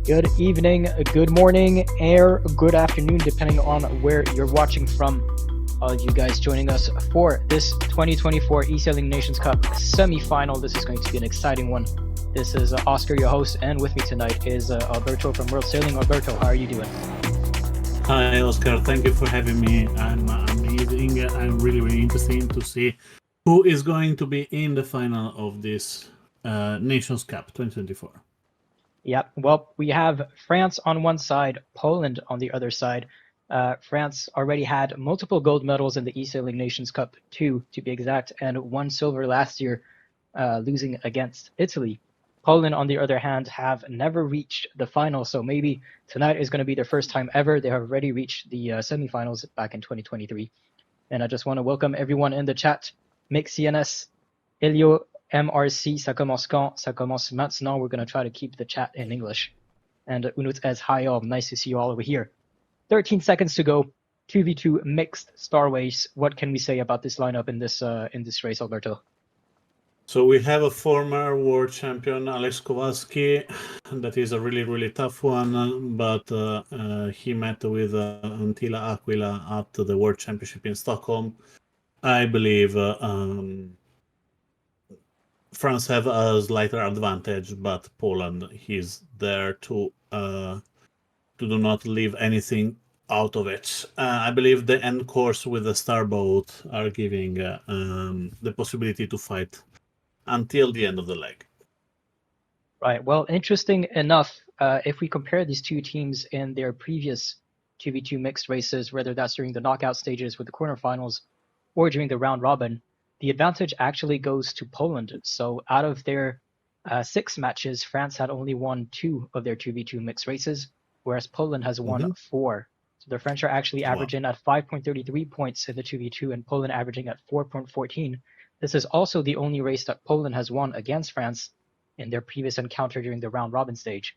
Good evening, good morning, or good afternoon, depending on where you're watching from. All of you guys joining us for this 2024 eSailing Nations Cup semi-final. This is going to be an exciting one. This is Oscar, your host, and with me tonight is Alberto from World Sailing. Alberto, how are you doing? Hi, Oscar. Thank you for having me. I'm amazing. I'm really interesting to see who is going to be in the final of this Nations Cup 2024. Yep. Well, we have France on one side, Poland on the other side. France already had multiple gold medals in the eSailing Nations Cup, 2 to be exact, and 1 silver last year, losing against Italy. Poland, on the other hand, have never reached the final, so maybe tonight is going to be their first time ever. They have already reached the semifinals back in 2023. And I just want to welcome everyone in the chat. Mick CNS, Elio, MRC, ça commence quand? Ça commence maintenant. We're going to try to keep the chat in English. And Unut as hi all, nice to see you all over here. 13 seconds to go. 2v2 mixed star race. What can we say about this lineup in this race, Alberto? So we have a former world champion, Alex Kowalski. That is a really tough one, but he met with Antila Aquila at the World Championship in Stockholm. I believe France have a slighter advantage, but Poland is there to do not leave anything out of it. I believe the end course with the starboat are giving the possibility to fight until the end of the leg. Right. Well, interesting enough, if we compare these two teams in their previous 2v2 mixed races, whether that's during the knockout stages with the quarterfinals or during the round robin, the advantage actually goes to Poland. So out of their 6 matches, France had only won 2 of their 2v2 mixed races, whereas Poland has won 4. So the French are actually averaging at 5.33 points in the 2v2 and Poland averaging at 4.14. This is also the only race that Poland has won against France in their previous encounter during the round robin stage.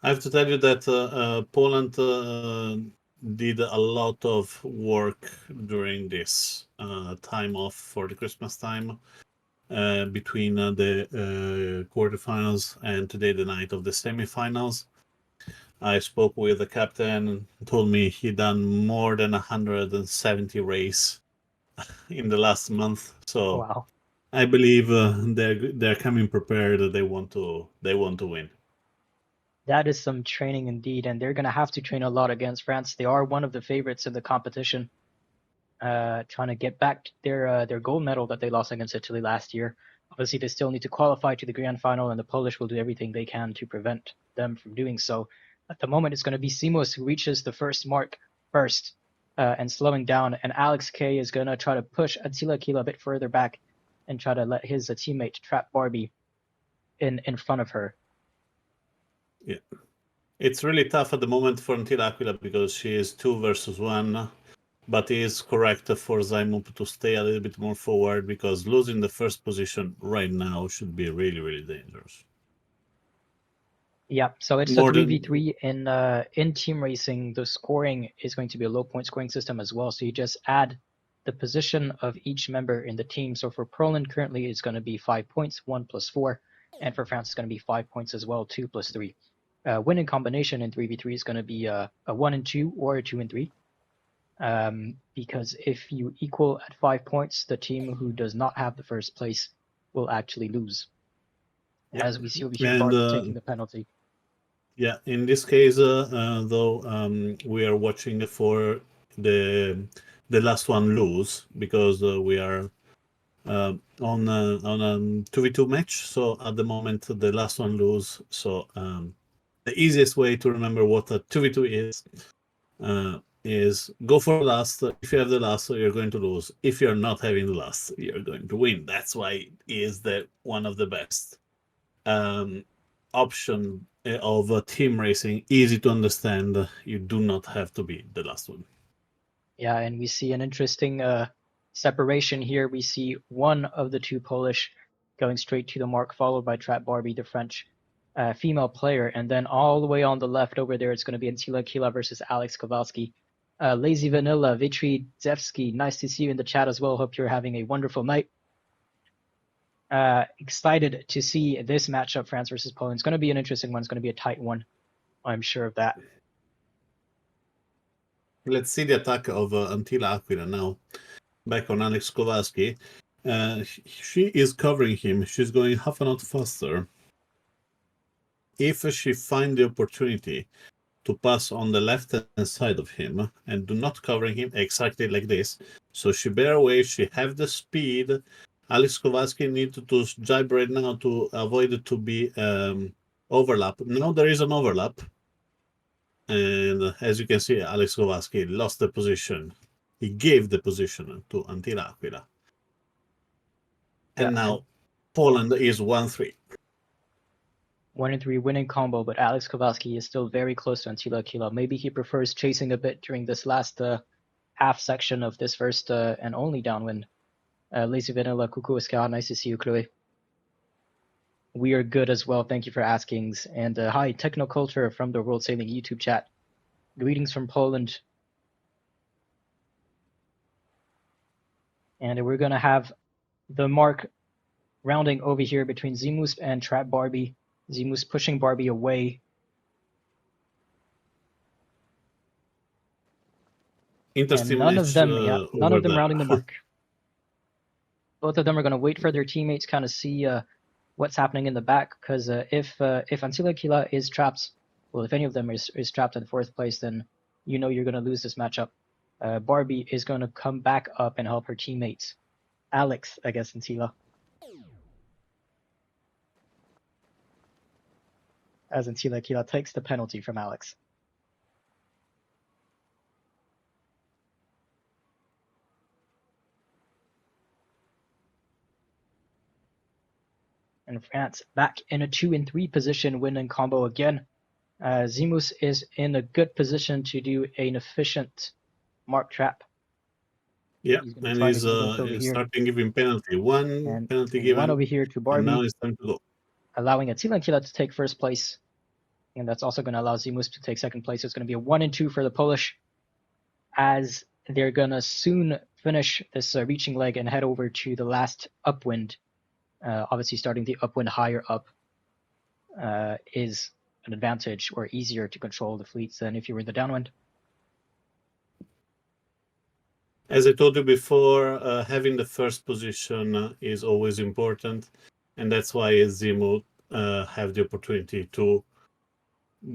I have to tell you that Poland did a lot of work during this time off for the Christmas time between the quarterfinals and today, the night of the semifinals. I spoke with the captain, told me he done more than 170 race in the last month. So Wow. I believe they're coming prepared. They want to win. That is some training indeed, and they're going to have to train a lot against France. They are one of the favorites in the competition, trying to get back their gold medal that they lost against Italy last year. Obviously, they still need to qualify to the grand final, and the Polish will do everything they can to prevent them from doing so. At the moment, it's going to be Simos who reaches the first mark first and slowing down, and Alex K is going to try to push Attila Kila a bit further back and try to let his teammate trap Barbie in front of her. Yeah, it's really tough at the moment for Antila Aquila because she is 2 versus 1, but it is correct for Zaimup to stay a little bit more forward because losing the first position right now should be really dangerous. Yeah, so it's a 3v3 in team racing. The scoring is going to be a low point scoring system as well. So you just add the position of each member in the team. So for Poland currently it's going to be 5 points, 1 plus 4, and for France it's going to be 5 points as well, 2 plus 3. Winning combination in 3v3 is going to be a 1 and 2 or a 2 and 3. Because if you equal at 5 points, the team who does not have the first place will actually lose. Yeah. As we see over here, Bart taking the penalty. Yeah, in this case, though, we are watching for the last one lose because we are on a 2v2 match. So at the moment, the last one lose. So the easiest way to remember what a 2v2 is go for the last. If you have the last, you're going to lose. If you're not having the last, you're going to win. That's why it is one of the best option of team racing. Easy to understand. You do not have to be the last one. Yeah, and we see an interesting separation here. We see one of the 2 Polish going straight to the mark, followed by Trap Barbie, the French female player. And then all the way on the left over there, it's going to be Antila Kila versus Alex Kowalski. Lazy Vanilla, Vitry Zevsky, nice to see you in the chat as well. Hope you're having a wonderful night. Excited to see this matchup, France versus Poland. It's going to be an interesting one. It's going to be a tight one. I'm sure of that. Let's see the attack of Antila Aquila now. Back on Alex Kowalski. She is covering him. She's going half a knot faster. If she finds the opportunity to pass on the left-hand side of him and do not covering him exactly like this, so she bear away, she have the speed. Alex Kowalski need to jibe right now to avoid it to be overlap. Now there is an overlap. And as you can see, Alex Kowalski lost the position. He gave the position to Antila Aquila. And now Poland is 1-3. 1-3 winning combo, but Alex Kowalski is still very close to Antila Aquila. Maybe he prefers chasing a bit during this last half section of this first and only downwind. Lazy Vanilla, Kuku Ska, nice to see you, Chloe. We are good as well, thank you for askings. And hi, Technoculture from the World Sailing YouTube chat. Greetings from Poland. And we're going to have the mark rounding over here between Zimus and Trap Barbie. Zimus pushing Barbie away. Interesting and none match, of them, none of them there. rounding the mark. Both of them are going to wait for their teammates, kind of see what's happening in the back, because if Antila Aquila is trapped, well, if any of them is trapped in fourth place, then you know you're going to lose this matchup. Barbie is going to come back up and help her teammates. Alex against Antila. As Antila Aquila takes the penalty from Alex. And France back in a 2-3 position, winning combo again. Zimus is in a good position to do an efficient mark trap. Yeah, and he's starting giving penalty. One penalty given. One over here to Barbie. And now it's time to go. Allowing Antila Aquila to take first place. And that's also going to allow Zimus to take second place. It's going to be a 1-2 for the Polish, as they're going to soon finish this reaching leg and head over to the last upwind. Obviously, starting the upwind higher up is an advantage, or easier to control the fleets than if you were in the downwind. As I told you before, having the first position is always important, and that's why Zimu have the opportunity to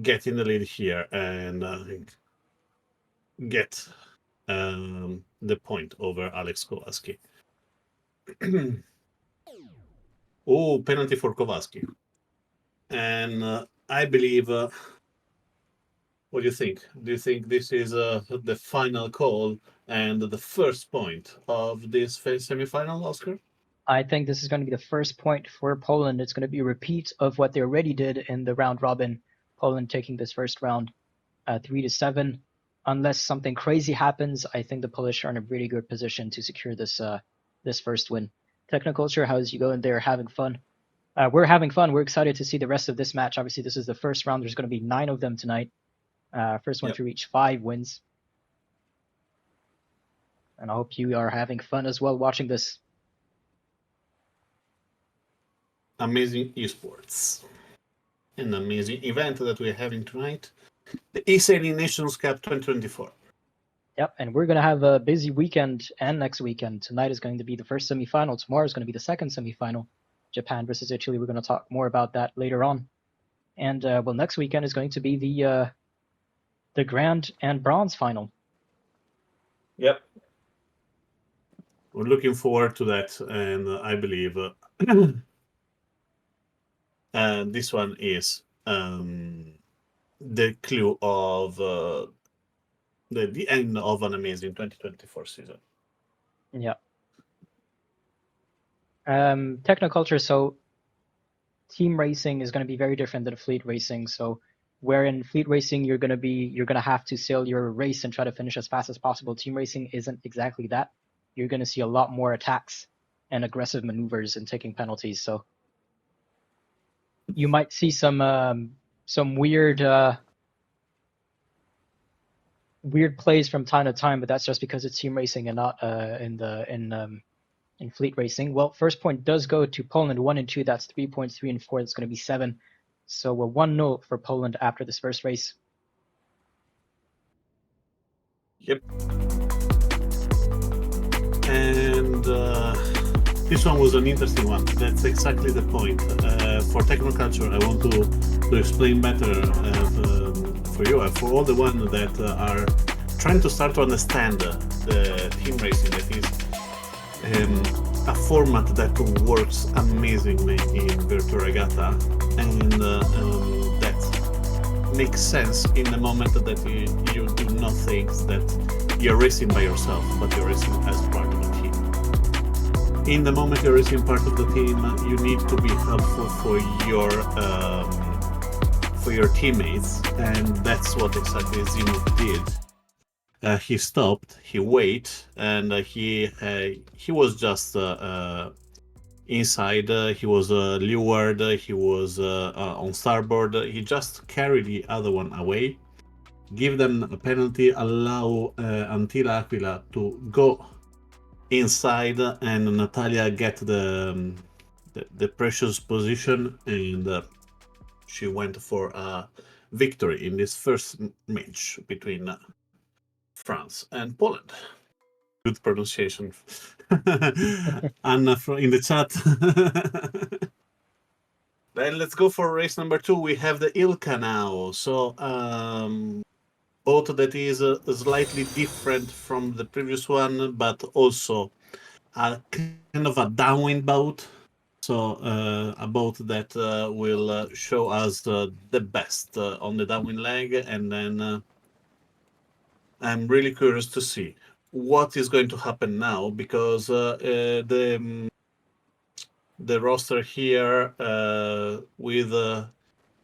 get in the lead here and get the point over Alex Kowalski. Oh, penalty for Kowalski. And I believe, what do you think? Do you think this is the final call and the first point of this semi-final, Oscar? I think this is going to be the first point for Poland. It's going to be a repeat of what they already did in the round robin. Poland taking this first round 3-7. Unless something crazy happens, I think the Polish are in a really good position to secure this this first win. Technoculture, how's you going there? Having fun? We're having fun. We're excited to see the rest of this match. Obviously, this is the first round. There's going to be 9 of them tonight. First one to reach 5 wins. And I hope you are having fun as well watching this. Amazing esports. An amazing event that we're having tonight. The eSailing Nations Cup 2024. Yep, and we're going to have a busy weekend and next weekend. Tonight is going to be the first semifinal. Tomorrow is going to be the second semifinal. Japan versus Italy. We're going to talk more about that later on. And well, next weekend is going to be the grand and bronze final. Yep. We're looking forward to that, and I believe this one is the clue of the end of an amazing 2024 season. Yeah. Technoculture, so team racing is going to be very different than fleet racing. So where in fleet racing you're going to have to sail your race and try to finish as fast as possible. Team racing isn't exactly that. You're going to see a lot more attacks and aggressive maneuvers and taking penalties. So you might see some weird weird plays from time to time, but that's just because it's team racing and not in in fleet racing. Well, first point does go to Poland, 1 and 2. That's 3 points, 3 and 4. That's going to be 7. So we're 1-0 for Poland after this first race. Yep. And this one was an interesting one. That's exactly the point. For Technoculture, I want to explain better for you, for all the ones that are trying to start to understand the team racing. That is a format that works amazingly in Virtua Regatta, and that makes sense in the moment that you do not think that you're racing by yourself, but you're racing as part of a team. In the moment you're racing part of the team, you need to be helpful for your teammates, and that's what exactly Zenith did. He stopped, he waited, and he was just inside. He was leeward, he was on starboard. He just carried the other one away, give them a penalty, allow Antila Aquila to go inside, and Natalia get the precious position, and she went for a victory in this first match between France and Poland. Good pronunciation. Anna in the chat. Then let's go for race number 2. We have the Ilka now. So boat that is slightly different from the previous one, but also a kind of a downwind boat. So a boat that will show us the best on the downwind leg, and then I'm really curious to see what is going to happen now, because the roster here with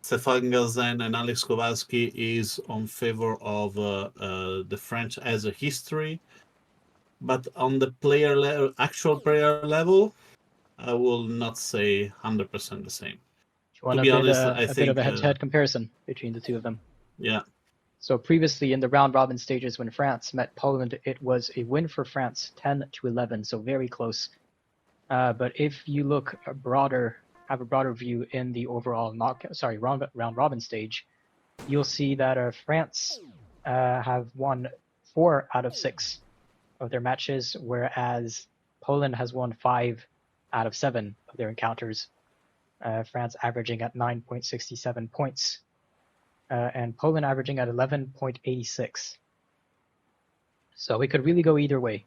Stefan Galzen and Alex Kowalski is on favor of the French as a history, but on the actual player level, I will not say 100% the same. You want To a be bit, honest, a I bit think of a head-to-head comparison between the two of them. Yeah. So previously in the round-robin stages when France met Poland, it was a win for France, 10-11, so very close. But if you look have a broader view in the overall round-robin stage, you'll see that France have won 4 out of 6 of their matches, whereas Poland has won 5 out of 7 of their encounters. France averaging at 9.67 points, and Poland averaging at 11.86. So it could really go either way.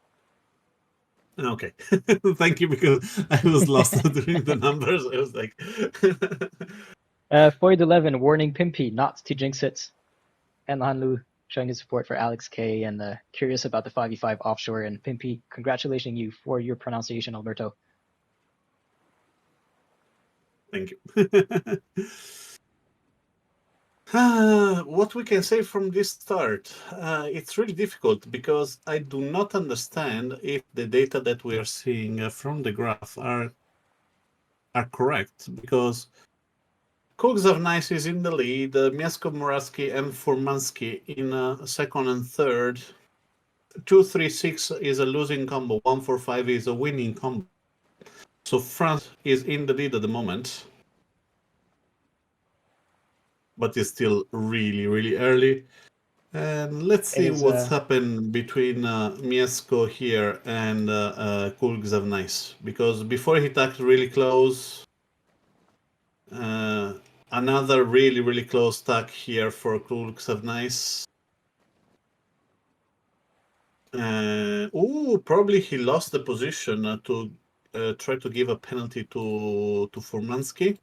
Okay. Thank you, because I was lost during the numbers. I was like... Foyd 11, warning Pimpy not to jinx it. And Hanlu showing his support for Alex K, and curious about the 5v5 offshore. And Pimpy, congratulating you for your pronunciation, Alberto. Thank you. What we can say from this start, it's really difficult, because I do not understand if the data that we are seeing from the graph are correct, because Kugzavnice is in the lead, Miasko, Moravsky, and Furmansky in second and third. 2-3-6 is a losing combo, 1-4-5 is a winning combo. So France is in the lead at the moment, but it's still really, really early. And let's see what's happened between Miasko here and Kugzavnice, because before he tacked really close. Another really, really close tack here for Kugzavnice. Probably he lost the position to try to give a penalty to Furmansky.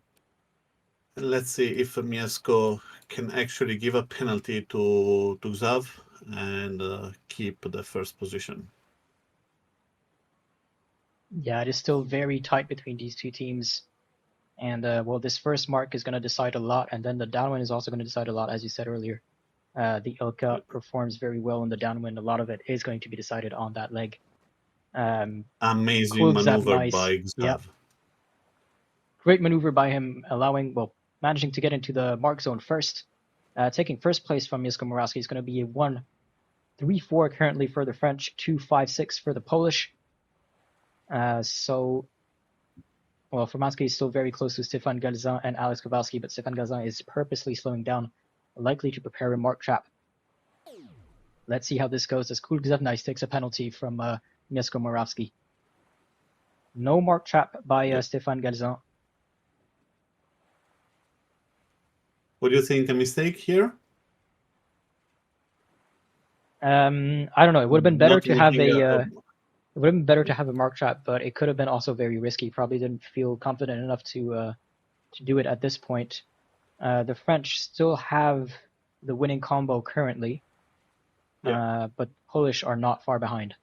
Let's see if Miasko can actually give a penalty to Xav and keep the first position. Yeah, it is still very tight between these two teams. And well, this first mark is going to decide a lot, and then the downwind is also going to decide a lot, as you said earlier. The Ilka performs very well in the downwind. A lot of it is going to be decided on that leg. Amazing maneuver by Xav. Yep. Great maneuver by him, managing to get into the mark zone first. Taking first place from Misko Morawski is going to be a 1-3-4 currently for the French, 2-5-6 for the Polish. Well, Formansky is still very close to Stefan Galzin and Alex Kowalski, but Stefan Galzin is purposely slowing down, likely to prepare a mark trap. Let's see how this goes as Kulgzevnice takes a penalty from Mieszko Morawski. No mark trap by Stefan Galzin. What do you think? A mistake here? I don't know. It would have been better Not to have making it would have been better to have a mark trap, but it could have been also very risky. Probably didn't feel confident enough to do it at this point. The French still have the winning combo currently, but Polish are not far behind.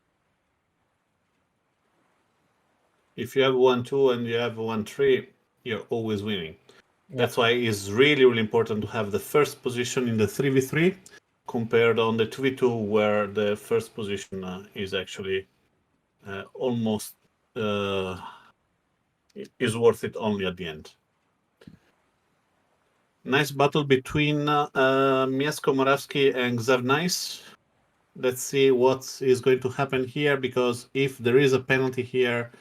If you have 1-2 and you have 1-3, you're always winning. Yep. That's why it's really, really important to have the first position in the 3v3 compared on the 2v2 where the first position is actually almost is worth it only at the end. Nice battle between Mieszko Morawski and Gzevnice. Let's see what is going to happen here, because if there is a penalty here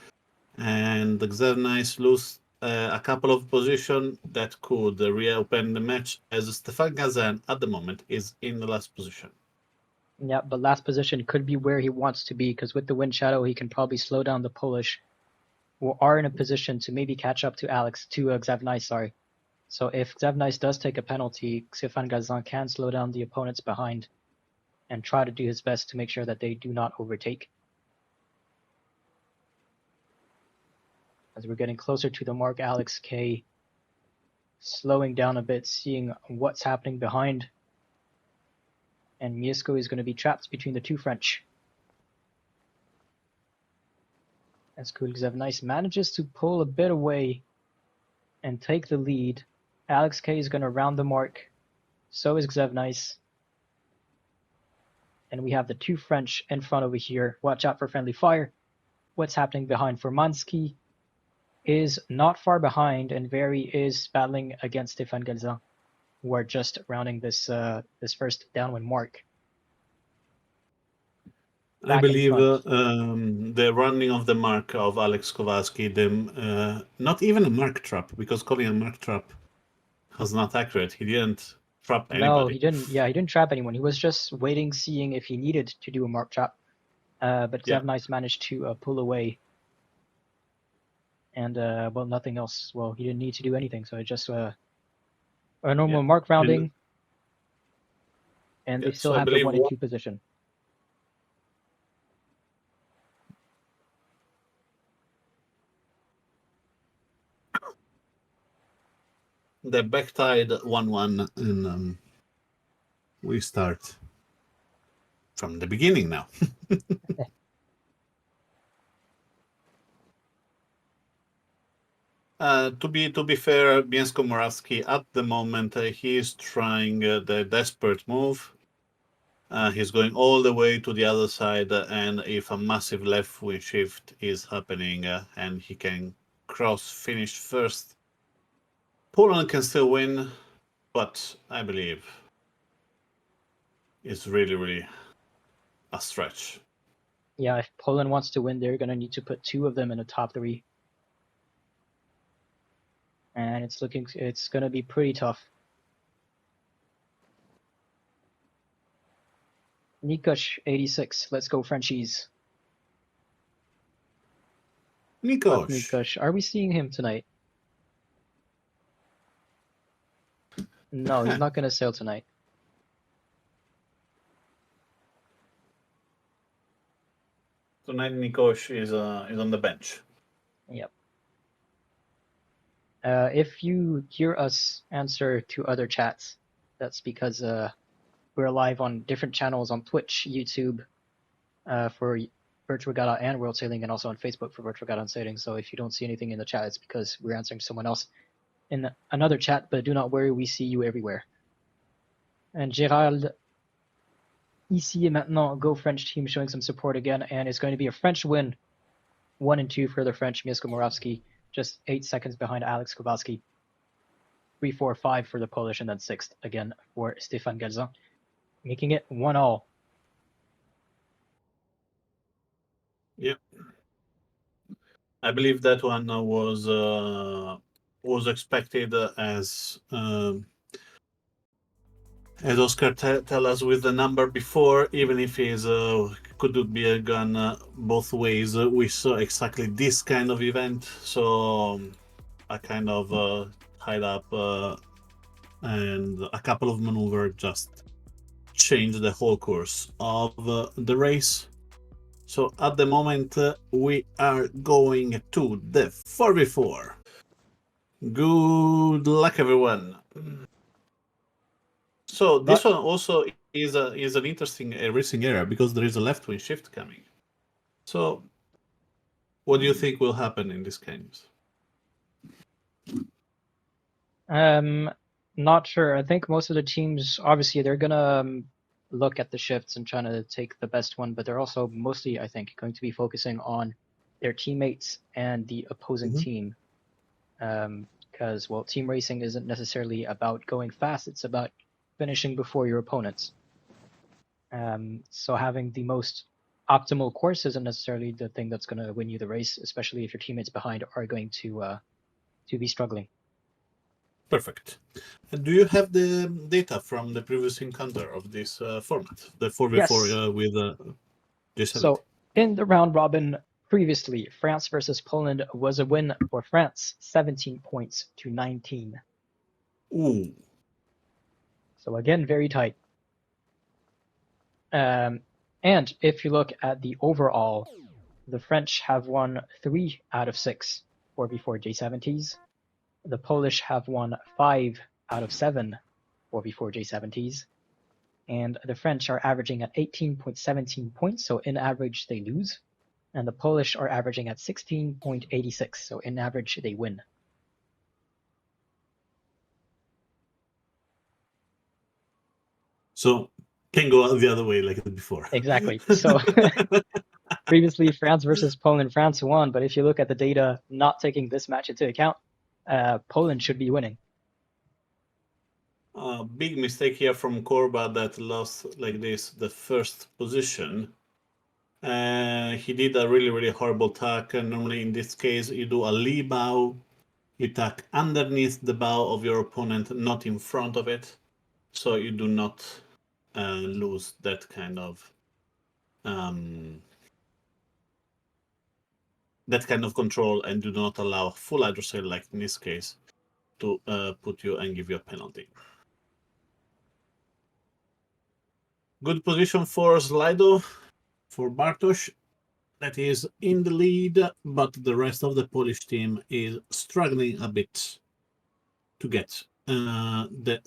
and the Gzevnice lose a couple of positions, that could reopen the match, as Stefan Gazan at the moment is in the last position. Yeah, but last position could be where he wants to be, because with the wind shadow, he can probably slow down the Polish, who are in a position to maybe catch up to Gzevnice, sorry. So if Gzevnice does take a penalty, Stefan Gazan can slow down the opponents behind and try to do his best to make sure that they do not overtake. As we're getting closer to the mark, Alex K slowing down a bit, seeing what's happening behind. And Mieszko is going to be trapped between the two French. As Kulgzevnice manages to pull a bit away and take the lead, Alex K is going to round the mark. So is Gzevnice. And we have the two French in front over here. Watch out for friendly fire. What's happening behind? Formansky is not far behind, and Very is battling against Stefan Galzin, who are just rounding this first downwind mark. I believe the running of the mark of Alex Kowalski, not even a mark trap, because calling a mark trap was not accurate. He didn't trap anybody. No, he didn't. Yeah, he didn't trap anyone. He was just waiting, seeing if he needed to do a mark trap. But Gzevnice managed to pull away. And, well, nothing else. Well, he didn't need to do anything, so it just a normal mark rounding. And they still have the 1 and 2 position. The back tied 1-1, and we start from the beginning now. To be fair, Mieszko Morawski at the moment he is trying the desperate move. He's going all the way to the other side, and if a massive left wing shift is happening and he can finish first, Poland can still win, but I believe it's really, really a stretch. Yeah, if Poland wants to win, they're going to need to put 2 of them in the top 3. And it's going to be pretty tough. Nikosh, 86. Let's go, Frenchies. Nikosh. Are we seeing him tonight? No, he's not going to sail tonight. Tonight, Nikosh is on the bench. Yep. If you hear us answer to other chats, that's because we're live on different channels on Twitch, YouTube, for Virtual Regatta and World Sailing, and also on Facebook for Virtual Regatta and Sailing. So if you don't see anything in the chat, it's because we're answering someone else in another chat, but do not worry, we see you everywhere. And Gérald, ici et maintenant, go French team, showing some support again, and it's going to be a French win. 1 and 2 for the French, Mieszko Morawski, just 8 seconds behind Alex Kowalski. 3, 4, 5 for the Polish, and then 6th again for Stefan Galzin, making it 1-1. Yep. I believe that one was expected as Oscar tell us with the number before, even if it could be a gun both ways. We saw exactly this kind of event, so I kind of tied up and a couple of maneuvers just changed the whole course of the race. So at the moment we are going to the 4v4. Good luck, everyone. So this one also is an interesting racing area because there is a left wing shift coming. So what do you think will happen in these games? Not sure. I think most of the teams, obviously, they're gonna look at the shifts and trying to take the best one, but they're also mostly, I think, going to be focusing on their teammates and the opposing team. Because, well, team racing isn't necessarily about going fast, it's about finishing before your opponents. So having the most optimal course isn't necessarily the thing that's going to win you the race, especially if your teammates behind are going to be struggling. Perfect. And do you have the data from the previous encounter of this format, the 4v4 Yes. with J70? So in the round robin previously, France versus Poland was a win for France, 17 points to 19. Ooh. So again, very tight. And if you look at the overall, the French have won 3 out of 6 4v4 J70s. The Polish have won 5 out of 7 4v4 J70s. And the French are averaging at 18.17 points, so in average they lose. And the Polish are averaging at 16.86, so in average they win. So can go the other way like before. Exactly. So previously France versus Poland, France won, but if you look at the data, not taking this match into account, Poland should be winning. Big mistake here from Korba that lost like this the first position. He did a really, really horrible tack. And normally in this case, you do a lee bow. You tack underneath the bow of your opponent, not in front of it. So you do not lose that kind of control and do not allow full hydrosail, like in this case, to put you and give you a penalty. Good position for Slido, for Bartosz. That is in the lead, but the rest of the Polish team is struggling a bit to get the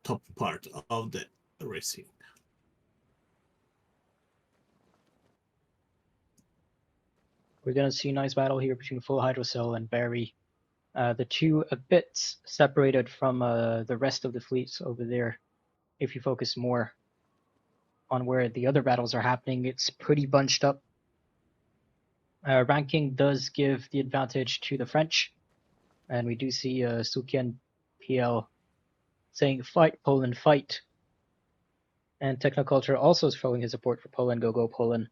top part of the racing. We're going to see a nice battle here between Full Hydrocell and Barry. The two a bit separated from the rest of the fleets over there. If you focus more on where the other battles are happening, it's pretty bunched up. Ranking does give the advantage to the French, and we do see Sukien PL saying "Fight Poland, fight!" And Technoculture also showing his support for Poland. Go Poland!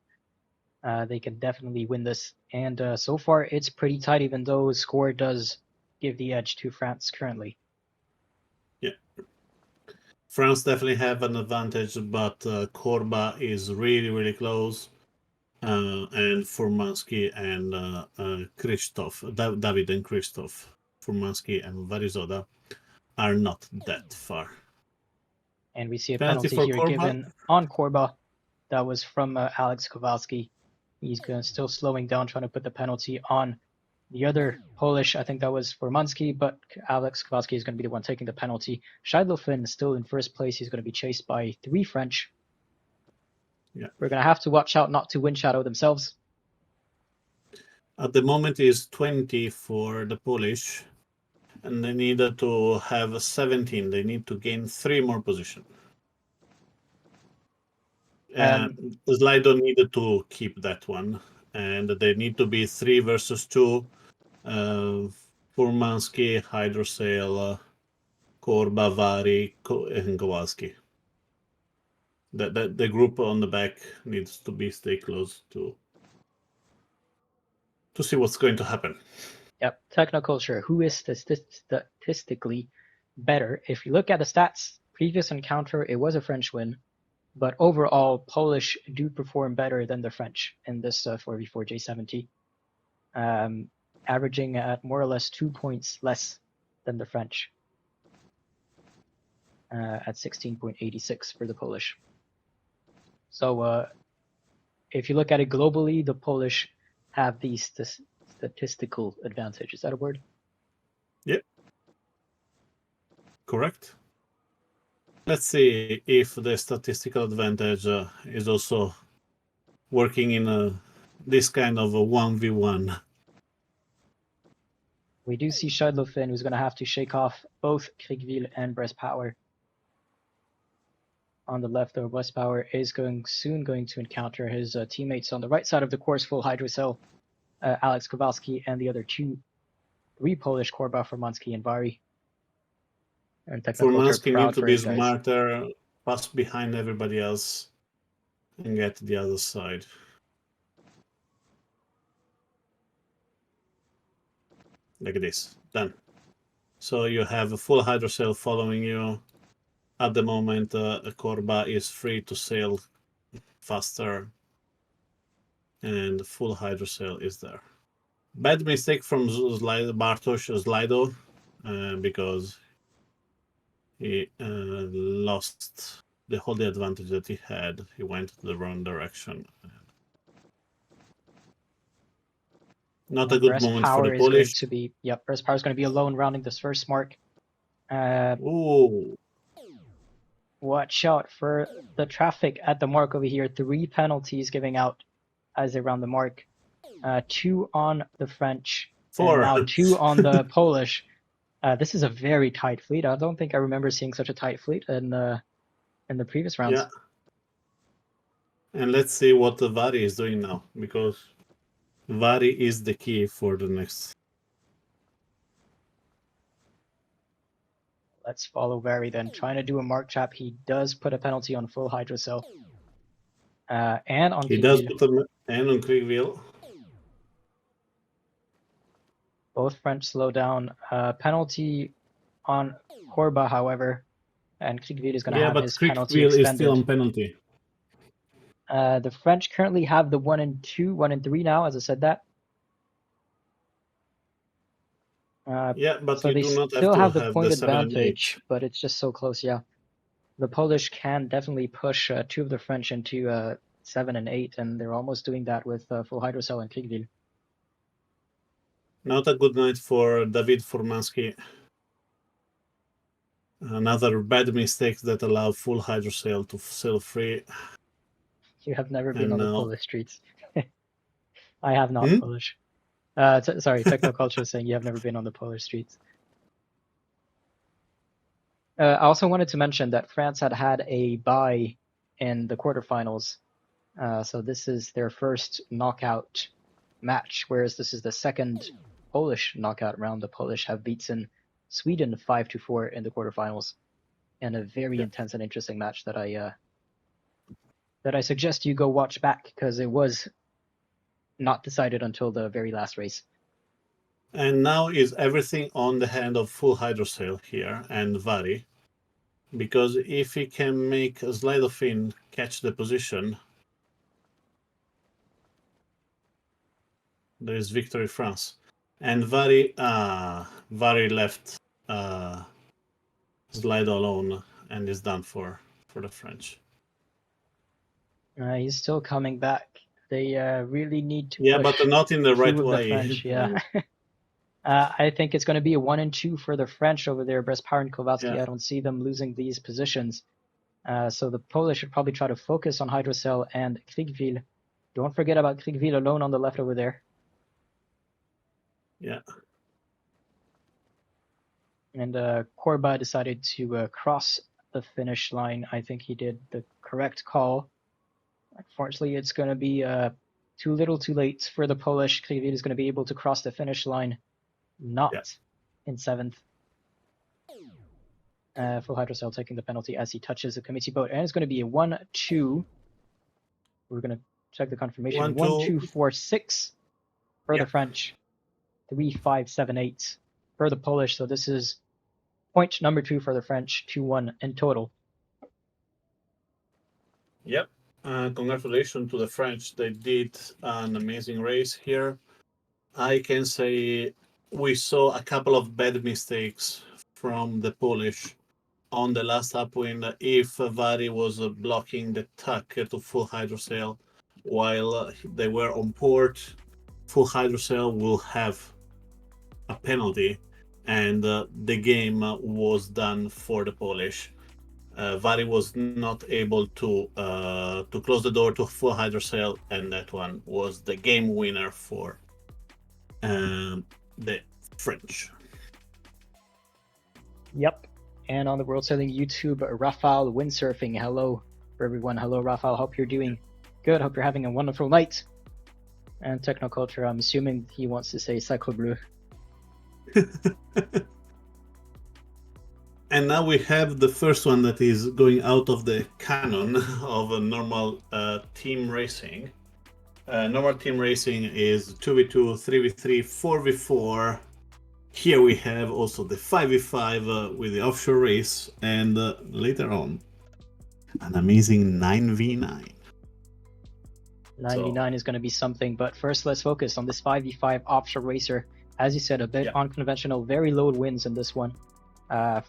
They can definitely win this, and so far it's pretty tight, even though score does give the edge to France currently. Yeah, France definitely have an advantage, but Korba is really, really close. And Furmansky and Krzysztof, David and Krzysztof, Furmansky and Varizoda are not that far. And we see a penalty here Korba. Given on Korba. That was from Alex Kowalski. He's still slowing down, trying to put the penalty on the other Polish. I think that was Furmansky, but Alex Kowalski is going to be the one taking the penalty. Scheidlofin still in first place. He's going to be chased by 3 French. Yeah. We're going to have to watch out not to wind shadow themselves. At the moment is 20 for the Polish, and they need to have 17. They need to gain 3 more positions. Slido needed to keep that one, and they need to be 3 versus 2. Furmansky, Hydrosail, Korba, Vari, and Kowalski. The group on the back needs to stay close to to see what's going to happen. Yep, technoculture. Who is statistically better? If you look at the stats, previous encounter, it was a French win, but overall, Polish do perform better than the French in this 4v4 J70, averaging at more or less 2 points less than the French, at 16.86 for the Polish. So if you look at it globally, the Polish have the statistical advantage. Is that a word? Yep. Correct. Let's see if the statistical advantage is also working in this kind of a 1v1. We do see Scheidler-Finn, who's going to have to shake off both Kriegville and Brest-Power. On the left, though, Brest-Power is soon going to encounter his teammates on the right side of the course, full hydrocell, Alex Kowalski, and the other three Polish, Korba, Formansky, and Vari. And Formansky proud need to for be him, guys. smarter, pass behind everybody else, and get to the other side. Like this. Done. So you have a full hydrocell following you. At the moment, Korba is free to sail faster, and full hydrocell is there. Bad mistake from Bartosz Slido, because he lost the whole advantage that he had. He went the wrong direction. Not a good moment for the Polish. Brest-Power is going to be alone rounding this first mark. Ooh. Watch out for the traffic at the mark over here. 3 penalties giving out as they round the mark. 2 on the French, 4. and now 2 on the Polish. This is a very tight fleet. I don't think I remember seeing such a tight fleet in the previous rounds. Yeah. And let's see what the Vari is doing now, because Vari is the key for the next. Let's follow Vari then. Trying to do a mark trap. He does put a penalty on full hydrocell. And on He does put an and on Kriegville. Both French slow down. Penalty on Korba, however, and Kriegville is going to have his penalty extended. Is still on penalty. The French currently have the 1 and 2, 1 and 3 now, as I said that. But so you they do not still have the have point the 7 and 8. advantage, but it's just so close, yeah. The Polish can definitely push 2 of the French into 7 and 8, and they're almost doing that with full hydrocell and Kriegville. Not a good night for David Formansky. Another bad mistake that allow full hydrocell to sail free. You have never been on the Polish streets. I have not Polish. Sorry, Technoculture is saying you have never been on the Polish streets. I also wanted to mention that France had a bye in the quarterfinals. So this is their first knockout match, whereas this is the second Polish knockout round. The Polish have beaten Sweden 5-4 in the quarterfinals, and a very intense and interesting match that I suggest you go watch back, because it was not decided until the very last race. And now is everything on the hand of full hydrocell here and Vari, because if he can make Scheidler-Finn catch the position, there is victory France. And Vari left Slido alone and is done for the French. He's still coming back. They really need to push but not in the right way. French, yeah. I think it's going to be a 1 and 2 for the French over there, Brest-Power and Kowalski. Yeah. I don't see them losing these positions. So the Polish should probably try to focus on hydrocell and Kriegville. Don't forget about Kriegville alone on the left over there. Yeah. And Korba decided to cross the finish line. I think he did the correct call. Unfortunately, it's going to be too little too late for the Polish. Kriegville is going to be able to cross the finish line, not in 7th. Full hydrocell taking the penalty as he touches the committee boat. And it's going to be a 1-2. We're going to check the confirmation. 1-2-4-6. for Yeah. the French, 3-5-7-8 for the Polish. So this is point number 2 for the French, 2-1 in total. Yep. Congratulations to the French. They did an amazing race here. I can say we saw a couple of bad mistakes from the Polish on the last upwind. If Vary was blocking the tuck to full hydrosail while they were on port, full hydrosail will have a penalty, and the game was done for the Polish. Vary was not able to close the door to full hydrosail, and that one was the game winner for the French. Yep. And on the World Sailing YouTube, Rafael Windsurfing. Hello for everyone. Hello, Rafael. Hope you're doing good. Hope you're having a wonderful night. And Technoculture, I'm assuming he wants to say Sacre Bleu. And now we have the first one that is going out of the canon of a normal team racing. Normal team racing is 2v2, 3v3, 4v4. Here we have also the 5v5 with the offshore race, and later on, an amazing 9v9. 9v9 is going to be something, but first let's focus on this 5v5 offshore racer. As you said, a bit unconventional, very low winds in this one.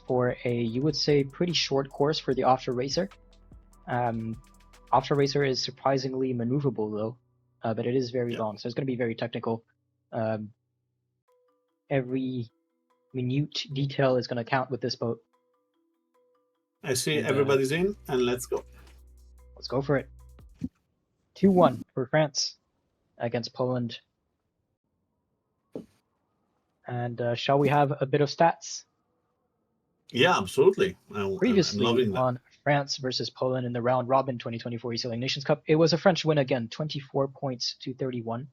For a, you would say, pretty short course for the offshore racer. Offshore racer is surprisingly maneuverable though, but it is very long, so it's going to be very technical. Every minute detail is going to count with this boat. I see everybody's in, and let's go. Let's go for it. 2-1 for France against Poland. And shall we have a bit of stats? Yeah, absolutely. Previously I'm loving that. on France versus Poland in the round robin 2024 eSailing Nations Cup, it was a French win again, 24 points to 31.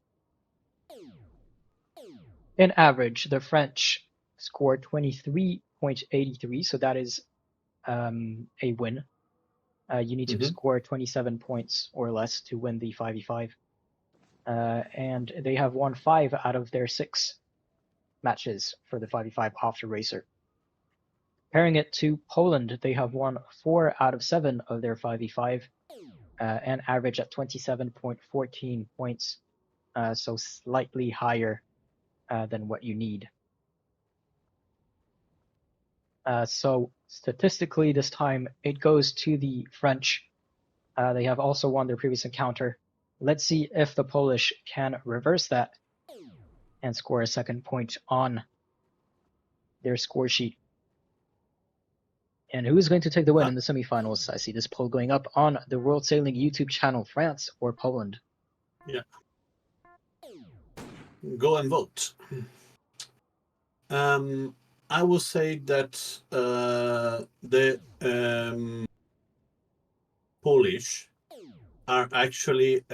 In average, the French scored 23.83, so that is a win. You need to score 27 points or less to win the 5v5. And they have won 5 out of their 6 matches for the 5v5 offshore racer. Comparing it to Poland, they have won 4 out of 7 of their 5v5 and average at 27.14 points, so slightly higher than what you need. So statistically, this time it goes to the French. They have also won their previous encounter. Let's see if the Polish can reverse that and score a second point on their score sheet. And who is going to take the win in the semifinals? I see this poll going up on the World Sailing YouTube channel, France or Poland. Yeah. Go and vote. I will say that the Polish are actually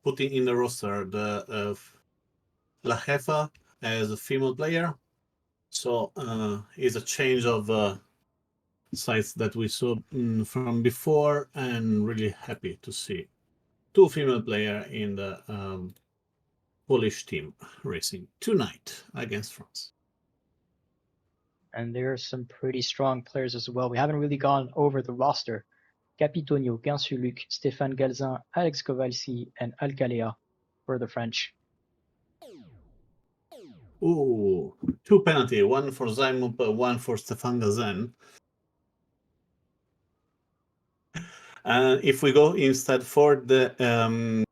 putting in the roster the La Jefa as a female player. So it's a change of sites that we saw from before, and really happy to see 2 female players in the Polish team racing tonight against France. And there are some pretty strong players as well. We haven't really gone over the roster. Capitonio, Guinsu-Luc, Stéphane Galzin, Alex Kowalski, and Alcalea for the French. Ooh, 2 penalty, 1 for Zajmup, 1 for Stéphane Galzin. If we go instead for the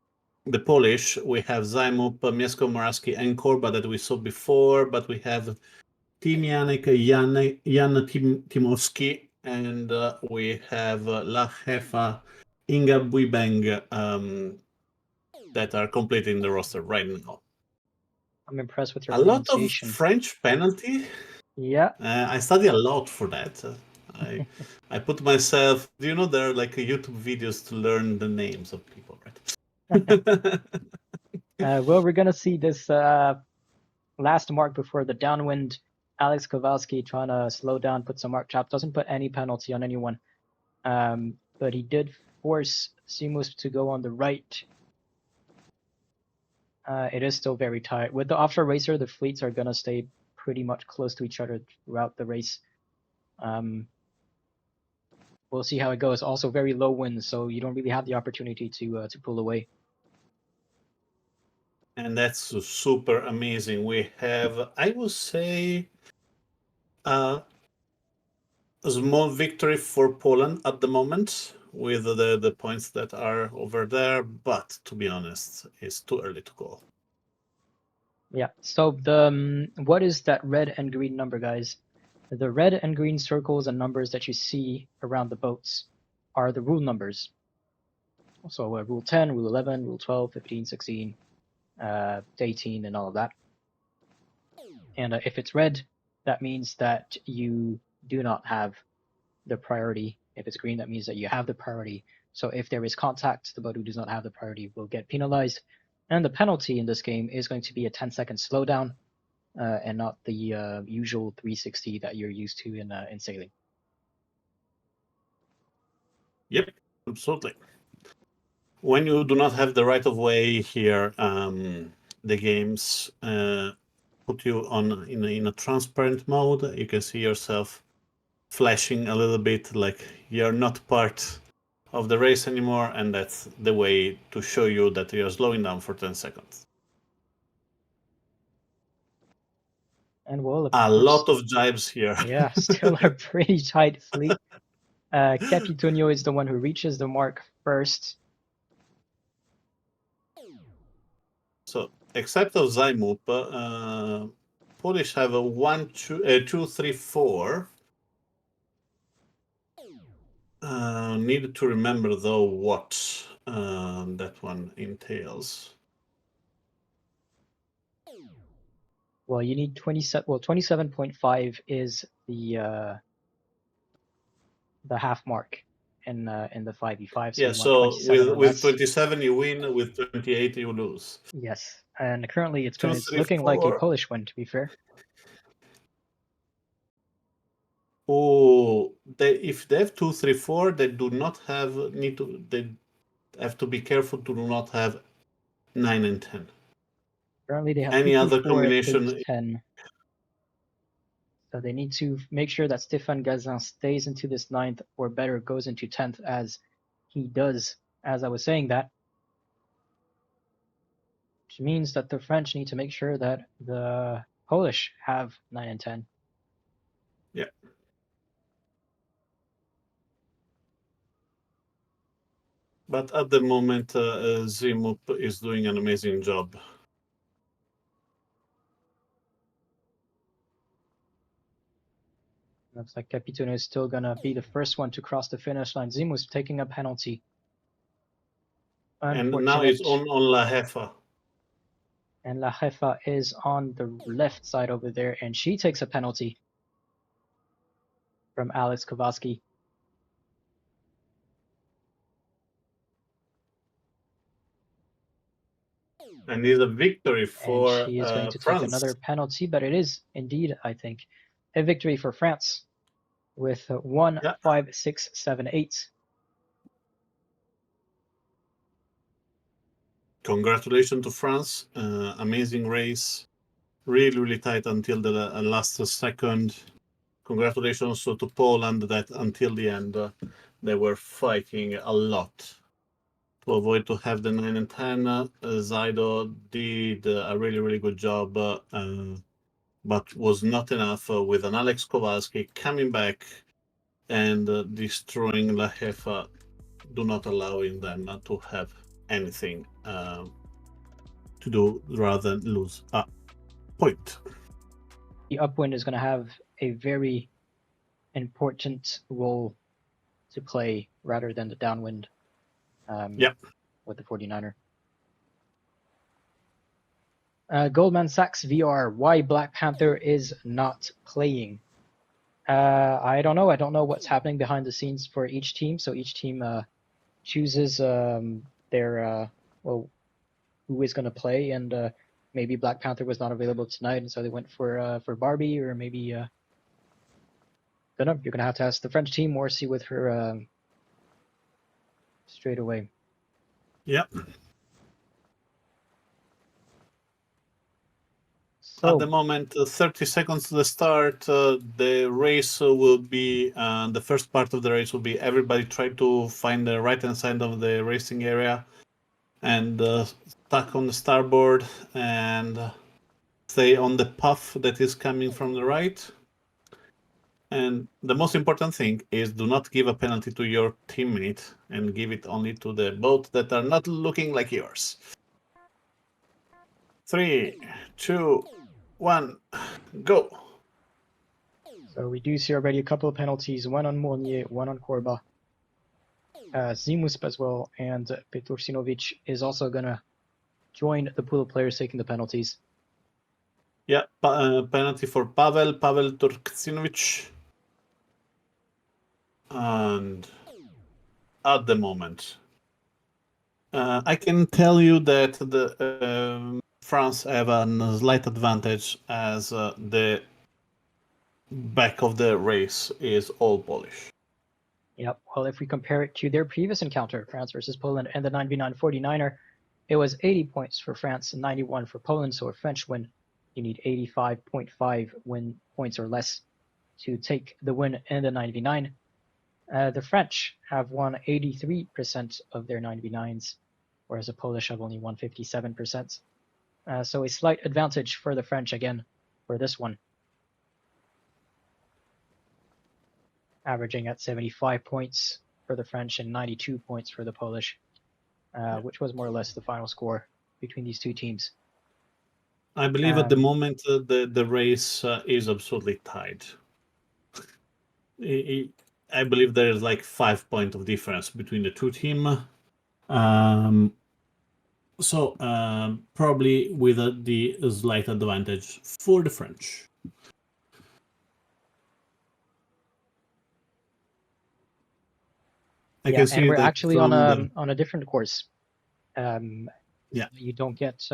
Polish, we have Zajmup, Mieszko Morawski, and Korba that we saw before, but we have Timianek, Jan Timowski, and we have La Jefa, Inga Buibeng that are completing the roster right now. I'm impressed with your A pronunciation. lot of French penalty. Yeah. I study a lot for that. I put myself. Do you know there are like YouTube videos to learn the names of people, right? Well, we're gonna see this last mark before the downwind. Alex Kowalski trying to slow down, put some mark trap. Doesn't put any penalty on anyone, but he did force Simus to go on the right. It is still very tight. With the offshore racer, the fleets are gonna stay pretty much close to each other throughout the race. We'll see how it goes. Also, very low winds, so you don't really have the opportunity to pull away. And that's super amazing. We have, I would say, a small victory for Poland at the moment with the points that are over there, but to be honest, it's too early to call. Yeah. So the what is that red and green number, guys? The red and green circles and numbers that you see around the boats are the rule numbers. So Rule 10, Rule 11, Rule 12, 15, 16, 18, and all of that. And if it's red, that means that you do not have the priority. If it's green, that means that you have the priority. So if there is contact, the boat who does not have the priority will get penalized. And the penalty in this game is going to be a 10-second slowdown, and not the usual 360 that you're used to in sailing. Yep, absolutely. When you do not have the right of way here, the games put you on in a transparent mode. You can see yourself flashing a little bit like you're not part of the race anymore, and that's the way to show you that you're slowing down for 10 seconds. And well, A lot of jibes here. yeah, still a pretty tight fleet. Capitonio is the one who reaches the mark first. So, except of Zajmup, Polish have a 1, 2, 3, 4. Need to remember though what that one entails. Well, you need 27. Well, 27.5 is the half mark in the 5v5. So Yeah, you want so 27 or with less. 27 you win, with 28 you lose. Yes, and currently it's 2, it's 3, looking like a 4. Polish win, to be fair. Oh, if they have 2, 3, 4, they do not have they have to be careful to do not have 9 and 10. Currently they have 2, Any 3, other 4, 8, combination? 10. So they need to make sure that Stéphane Gazin stays into this 9th, or better, goes into 10th, as he does, as I was saying that. Which means that the French need to make sure that the Polish have 9 and 10. Yeah. But at the moment, Zimup is doing an amazing job. Looks like Capitone is still gonna be the first one to cross the finish line. Zimu's taking a penalty. And now it's on La Jefa. And La Jefa is on the left side over there, and she takes a penalty from Alex Kowalski. And it's a victory for And she is going to take France. another penalty, but it is indeed, I think, a victory for France with 1, 5, 6, 7, 8. Congratulations to France. Amazing race. Really, really tight until the last second. Congratulations also to Poland that until the end they were fighting a lot to avoid to have the 9 and 10. Zaido did a really, really good job, but was not enough with an Alex Kowalski coming back and destroying La Jefa, do not allowing them to have anything to do rather than lose a point. The upwind is going to have a very important role to play rather than the downwind with the 49er. Goldman Sachs VR, why Black Panther is not playing. I don't know. I don't know what's happening behind the scenes for each team. So each team chooses their who is going to play, and maybe Black Panther was not available tonight, and so they went for Barbie, or maybe don't know. You're going to have to ask the French team or see with her straight away. Yep. At the moment, 30 seconds to the start. The race will be the first part of the race will be everybody try to find the right hand side of the racing area and stuck on the starboard and stay on the path that is coming from the right. And the most important thing is do not give a penalty to your teammate and give it only to the boat that are not looking like yours. 3, 2, 1, go. So we do see already a couple of penalties, one on Mournier, one on Korba. Zimus as well, and Petursinovic is also going to join the pool of players taking the penalties. Yeah, penalty for Pavel Turksinovic. And at the moment, I can tell you that the France have a slight advantage as the back of the race is all Polish. Yep. Well, if we compare it to their previous encounter, France versus Poland, and the 9v9 49er, it was 80 points for France and 91 for Poland. So a French win, you need 85.5 win points or less to take the win in the 9v9. The French have won 83% of their 9v9s, whereas the Polish have only won 57%. So a slight advantage for the French again for this one. Averaging at 75 points for the French and 92 points for the Polish, which was more or less the final score between these two teams. I believe at the moment the race is absolutely tied. I believe there is like 5 points of difference between the two teams. So probably with the slight advantage for the French. I can see and we're that actually on a different course. Yeah. You don't get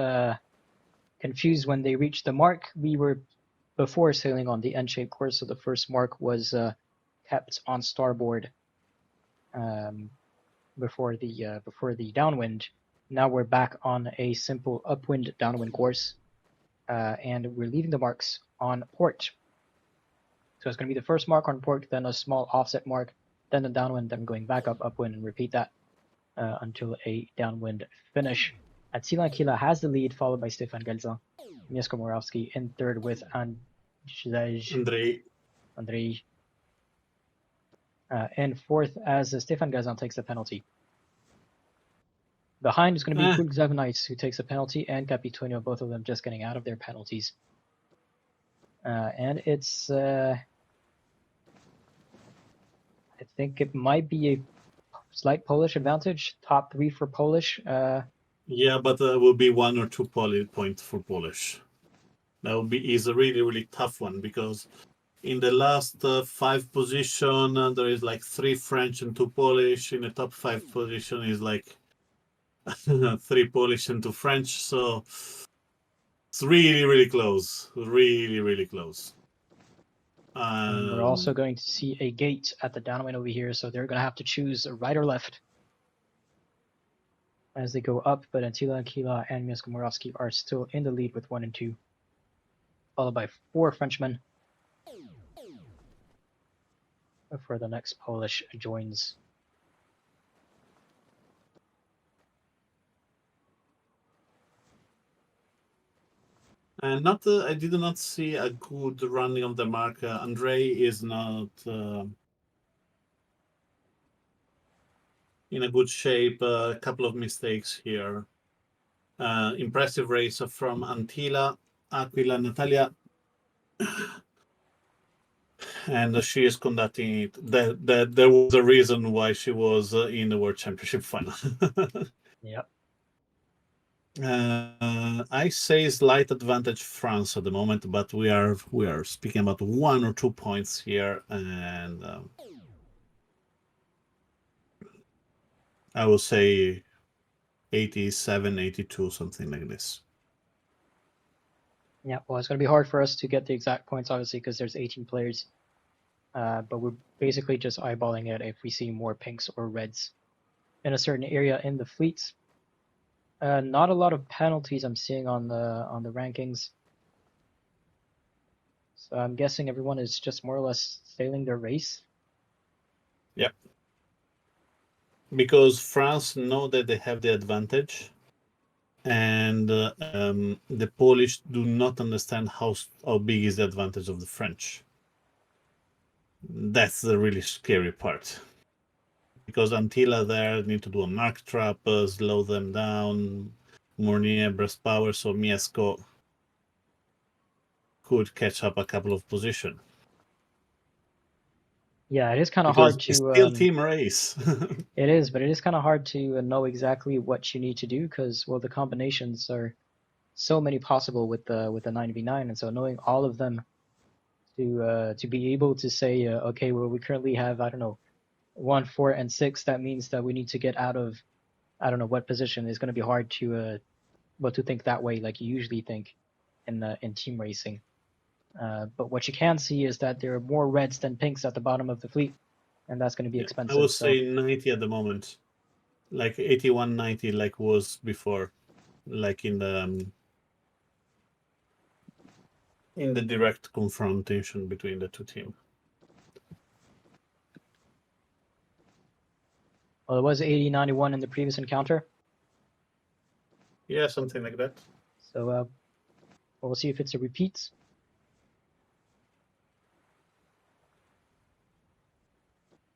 confused when they reach the mark. We were before sailing on the N-shaped course, so the first mark was kept on starboard before the downwind. Now we're back on a simple upwind downwind course, and we're leaving the marks on port. So it's going to be the first mark on port, then a small offset mark, then the downwind, then going back up upwind, and repeat that until a downwind finish. Attila Kila has the lead, followed by Stefan Gelzan. Mieszko Morawski in third with Andrzej Andrei. And fourth as Stefan Gelzan takes the penalty. Behind is going to be Kul Gzavnites, who takes a penalty, and Capitonio, both of them just getting out of their penalties. And it's, I think it might be a slight Polish advantage, top 3 for Polish. Yeah, but will be 1 or 2 points for Polish. That is a really, really tough one because in the last 5 position, there is like 3 French and 2 Polish. In the top 5 position is like 3 Polish and 2 French. So it's really, really close. Really, really close. And we're also going to see a gate at the downwind over here, so they're going to have to choose right or left as they go up. But Attila Kila and Mieszko Morawski are still in the lead with 1 and 2, followed by 4 Frenchmen before the next Polish joins. And I did not see a good running of the mark. Andrei is not in a good shape. A couple of mistakes here. Impressive race from Attila, Aquila, Natalia. And she is conducting it. There was a reason why she was in the World Championship final. Yep. I say slight advantage France at the moment, but we are speaking about 1 or 2 points here, and I will say 87, 82, something like this. Yeah, well, it's going to be hard for us to get the exact points, obviously, because there's 18 players. But we're basically just eyeballing it if we see more pinks or reds in a certain area in the fleets. Not a lot of penalties I'm seeing on the rankings. So I'm guessing everyone is just more or less sailing their race. Yep. Because France know that they have the advantage, and the Polish do not understand how big is the advantage of the French. That's the really scary part. Because Antilla there need to do a mark trap, slow them down. Mournier, breast power, so Miesco could catch up a couple of positions. Yeah, it is kind of Because hard it's to. still team race. It is, but it is kind of hard to know exactly what you need to do because, well, the combinations are so many possible with the 9v9, and so knowing all of them to be able to say, okay, well, we currently have, I don't know, 1, 4, and 6. That means that we need to get out of, I don't know what position. Is going to be hard to to think that way like you usually think in team racing. But what you can see is that there are more reds than pinks at the bottom of the fleet, and that's going to be Yeah, I expensive. would So say 90 at the moment, like 81, 90, like was before, like in the direct confrontation between the two teams. well, it was 80-91 in the previous encounter. Yeah, something like that. So we'll see if it's a repeat.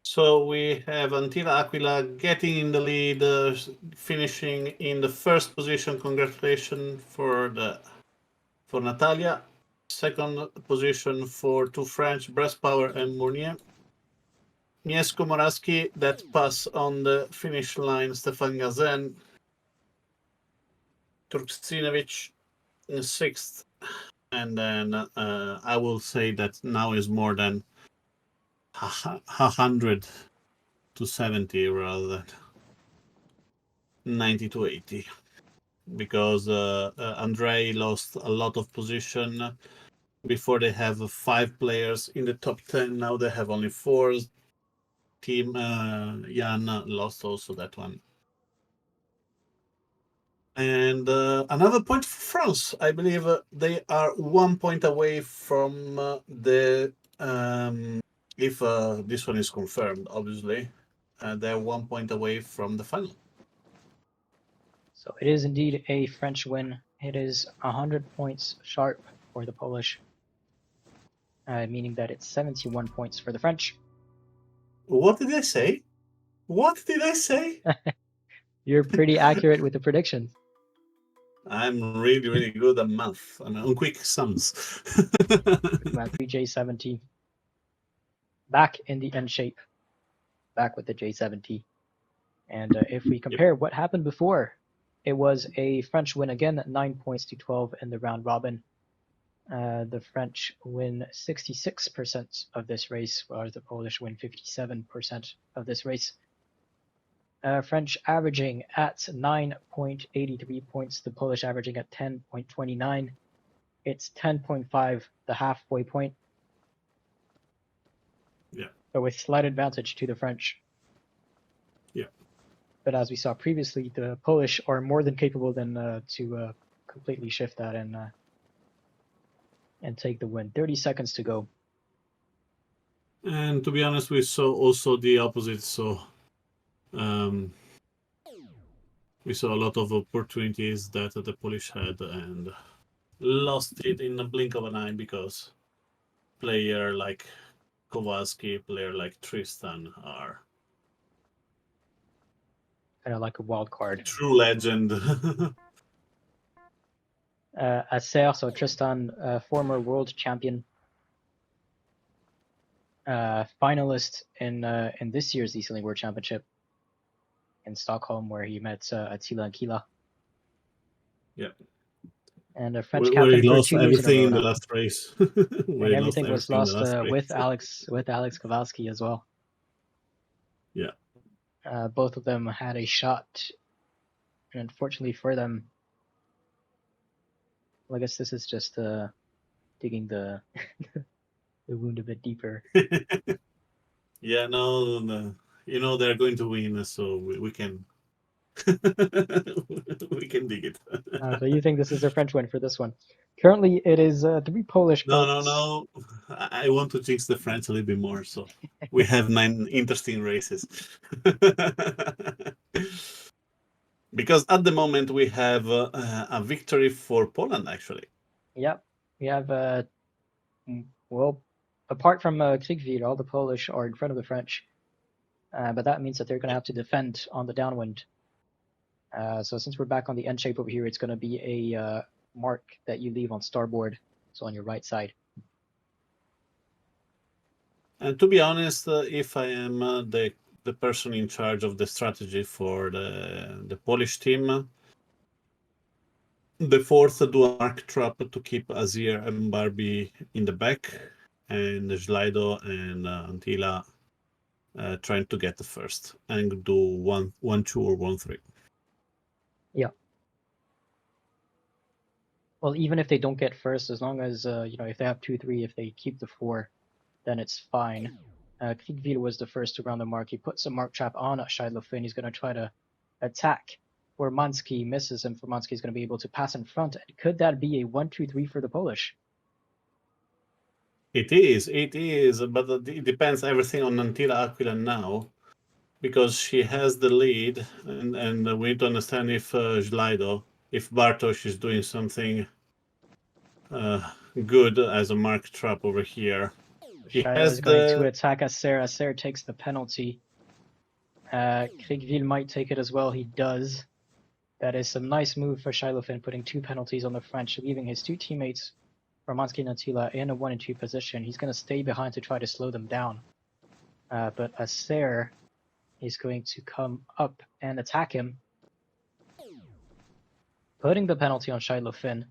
So we have Antilla Aquila getting in the lead, finishing in the first position. Congratulations for Natalia. Second position for two French, Breast Power and Mournier. Mieszko Morawski that pass on the finish line, Stefan Gazen. Turksinovic in sixth. And then I will say that now is more than 100 to 70 rather than 90 to 80. Because Andrei lost a lot of position. Before they have 5 players in the top 10, now they have only 4. Team Jan lost also that one. And another point for France. I believe they are 1 point away from the. If this one is confirmed, obviously, they're 1 point away from the final. So it is indeed a French win. It is 100 points sharp for the Polish, meaning that it's 71 points for the French. What did I say? What did I say? You're pretty accurate with the predictions. I'm really, really good at math and on quick sums. Math 3J70. Back in the end shape. Back with the J70. And if we compare what happened before, it was a French win again, 9 points to 12 in the round robin. The French win 66% of this race, whereas the Polish win 57% of this race. French averaging at 9.83 points, the Polish averaging at 10.29. It's 10.5, the halfway point. Yeah. But with slight advantage to the French. Yeah. But as we saw previously, the Polish are more than capable to completely shift that and take the win. 30 seconds to go. And to be honest, we saw also the opposite. So we saw a lot of opportunities that the Polish had and lost it in a blink of an eye because player like Kowalski, player like Tristan are Kind of like a wild card. true legend. Acer, so Tristan, former world champion, finalist in this year's eSailing World Championship in Stockholm, where he met Attila and Kila. Yeah. And a French Where he captain for lost 2 years in a everything row in the now. last race. And everything was lost with Alex Kowalski as well. Yeah. Both of them had a shot, and unfortunately for them, well, I guess this is just digging the the wound a bit deeper. Yeah, no, they're going to win, so we can We can dig it. So you think this is a French win for this one? Currently, it is 3 Polish No, boats. no. I want to jinx the French a little bit more, so we have 9 interesting races. Because at the moment we have a victory for Poland, actually. Yep, we have well, apart from Kriegville, all the Polish are in front of the French, but that means that they're going to have to defend on the downwind. So since we're back on the end shape over here, it's going to be a mark that you leave on starboard, so on your right side. And to be honest, if I am the person in charge of the strategy for the Polish team, the fourth do a mark trap to keep Azir and Barbie in the back, and Zlaido and Antila trying to get the first and do 1-2 or 1-3. Yeah. Well, even if they don't get first, as long as if they have 2-3, if they keep the 4, then it's fine. Kriegville was the first to round the mark. He puts a mark trap on Scheidler-Finn. He's going to try to attack. Formanski misses him. Formanski is going to be able to pass in front. Could that be a 1-2-3 for the Polish? It is, but it depends everything on Antila Aquila now, because she has the lead, and we need to understand if Zlaido, if Bartosz is doing something good as a mark trap over here. He Scheidler is has going to the attack Acer. Acer takes the penalty. Kriegville might take it as well. He does. That is some nice move for Scheidler-Finn, putting 2 penalties on the French, leaving his 2 teammates, Romanski and Attila, in a 1 and 2 position. He's going to stay behind to try to slow them down. But Acer is going to come up and attack him, putting the penalty on Scheidler-Finn.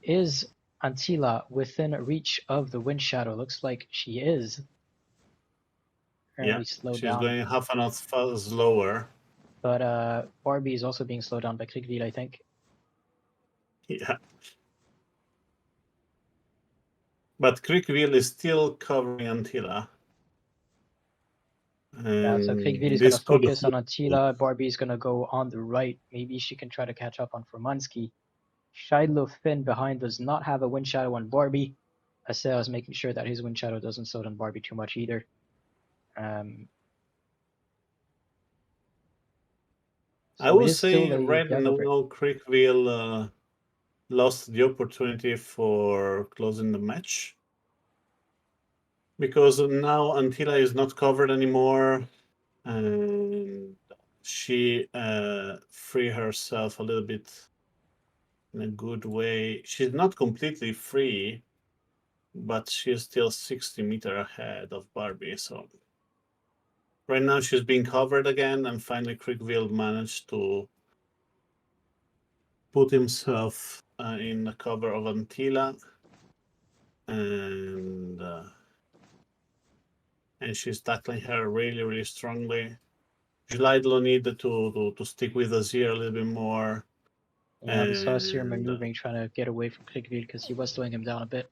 Is Antila within reach of the wind shadow? Looks like she is. Currently slowed she's down. going half an hour slower. But Barbie is also being slowed down by Kriegville, I think. Yeah. But Kriegville is still covering Antila. Yeah, so Kriegville is going to Could focus on Attila. Barbie is going to go on the right. Maybe she can try to catch up on Formanski. Scheidler-Finn behind does not have a wind shadow on Barbie. Asel is making sure that his wind shadow doesn't slow down Barbie too much either. I So it would is still say a right now Kriegville lost the opportunity for closing the match, because now Antila is not covered anymore, and she free herself a little bit in a good way. She's not completely free, but she's still 60 meters ahead of Barbie. So right now she's being covered again, and finally Kriegville managed to put himself in the cover of Antila, and she's tackling her really, really strongly. Zlaidlo needed to stick with Azir a little bit more. Yeah, we saw Asir maneuvering, trying to get away from Kriegville because he was slowing him down a bit.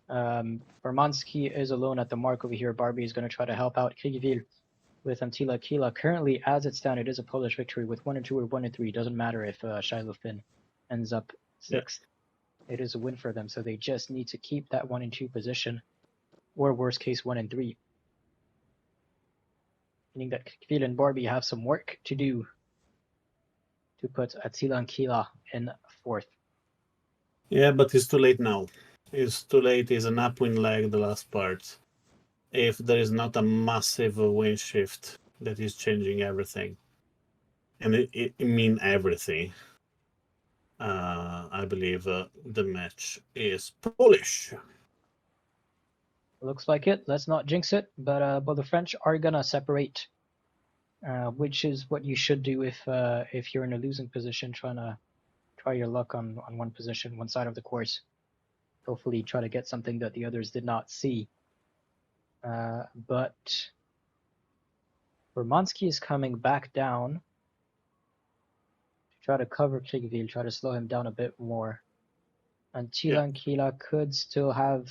Formanski is alone at the mark over here. Barbie is going to try to help out Kriegville with Antila Kila. Currently, as it stands, it is a Polish victory with 1 and 2 or 1 and 3. Doesn't matter if Scheidler-Finn ends up 6th. Yeah. It is a win for them, so they just need to keep that 1 and 2 position, or worst case 1 and 3. Meaning that Kriegville and Barbie have some work to do to put Attila and Kila in 4th. Yeah, but it's too late now. It's too late. It's an upwind leg, the last part. If there is not a massive wind shift that is changing everything, and it means everything, I believe the match is Polish. Looks like it. Let's not jinx it, but the French are gonna separate, which is what you should do if you're in a losing position, trying to try your luck on one position, one side of the course. Hopefully, try to get something that the others did not see. But Romansky is coming back down to try to cover Kriegville, try to slow him down a bit more. And Tila and Kila could still have.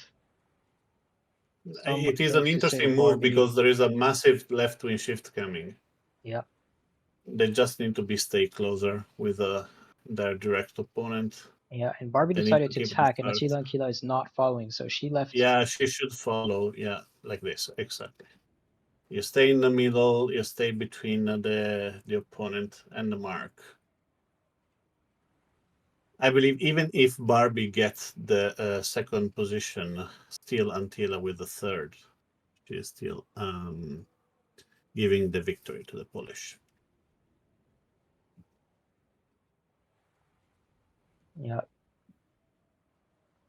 It is an interesting move because there is a massive left wing shift coming. Yeah. They just need to stay closer with their direct opponent. Yeah, and Barbie They need decided to to keep it attack, and first. Attila Ankila is not following, so she left. Yeah, she should follow. Yeah, like this, exactly. You stay in the middle. You stay between the opponent and the mark. I believe even if Barbie gets the second position, still Antila with the third, she is still giving the victory to the Polish. Yeah,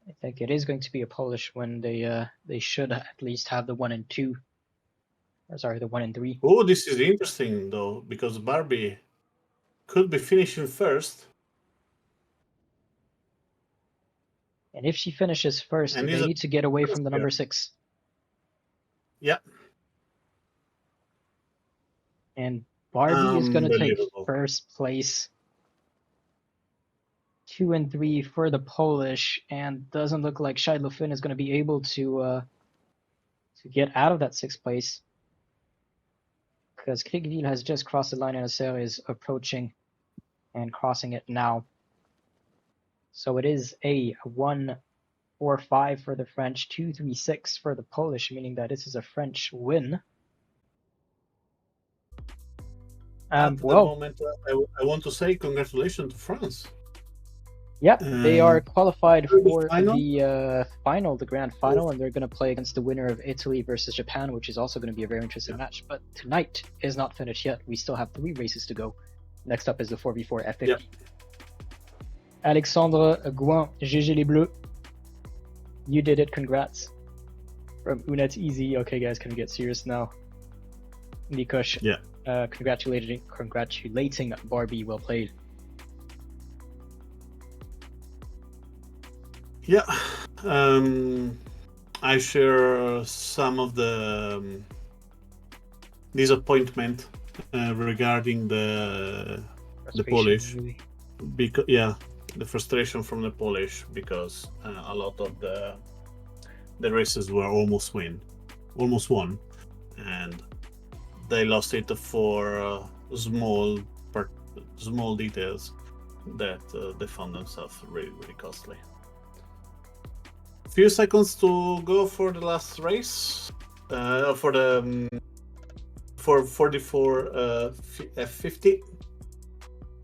I think it is going to be a Polish win. They should at least have the 1 and 2. Or sorry, the 1 and 3. Oh, this is interesting though, because Barbie could be finishing first. And if she finishes first, And they is need to get away from first the here. number 6. Yeah. And Barbie is going to take Unbelievable. first place. 2 and 3 for the Polish, and doesn't look like Shidlo Finn is going to be able to get out of that 6th place, because Kriegville has just crossed the line and Acer is approaching and crossing it now. So it is a 1-4-5 for the French, 2-3-6 for the Polish, meaning that this is a French win. At the Well, moment, I want to say congratulations to France. yeah, they are qualified For the for final? the final, the grand final, and they're going to play against the winner of Italy versus Japan, which is also going to be a very interesting match. But tonight is not finished yet. We still have 3 races to go. Next up is the 4v4 F50. Yep. Alexandre Gouin, GG les Bleus. You did it, congrats. From Unet Easy. Okay, guys, can we get serious now? Nikosh, Yeah. congratulating Barbie, well played. Yeah, I share some of the disappointment regarding the Polish, because the frustration from the Polish, because a lot of the races were almost won, and they lost it for small details that they found themselves really costly. Few seconds to go for the last race, for the 44 F50.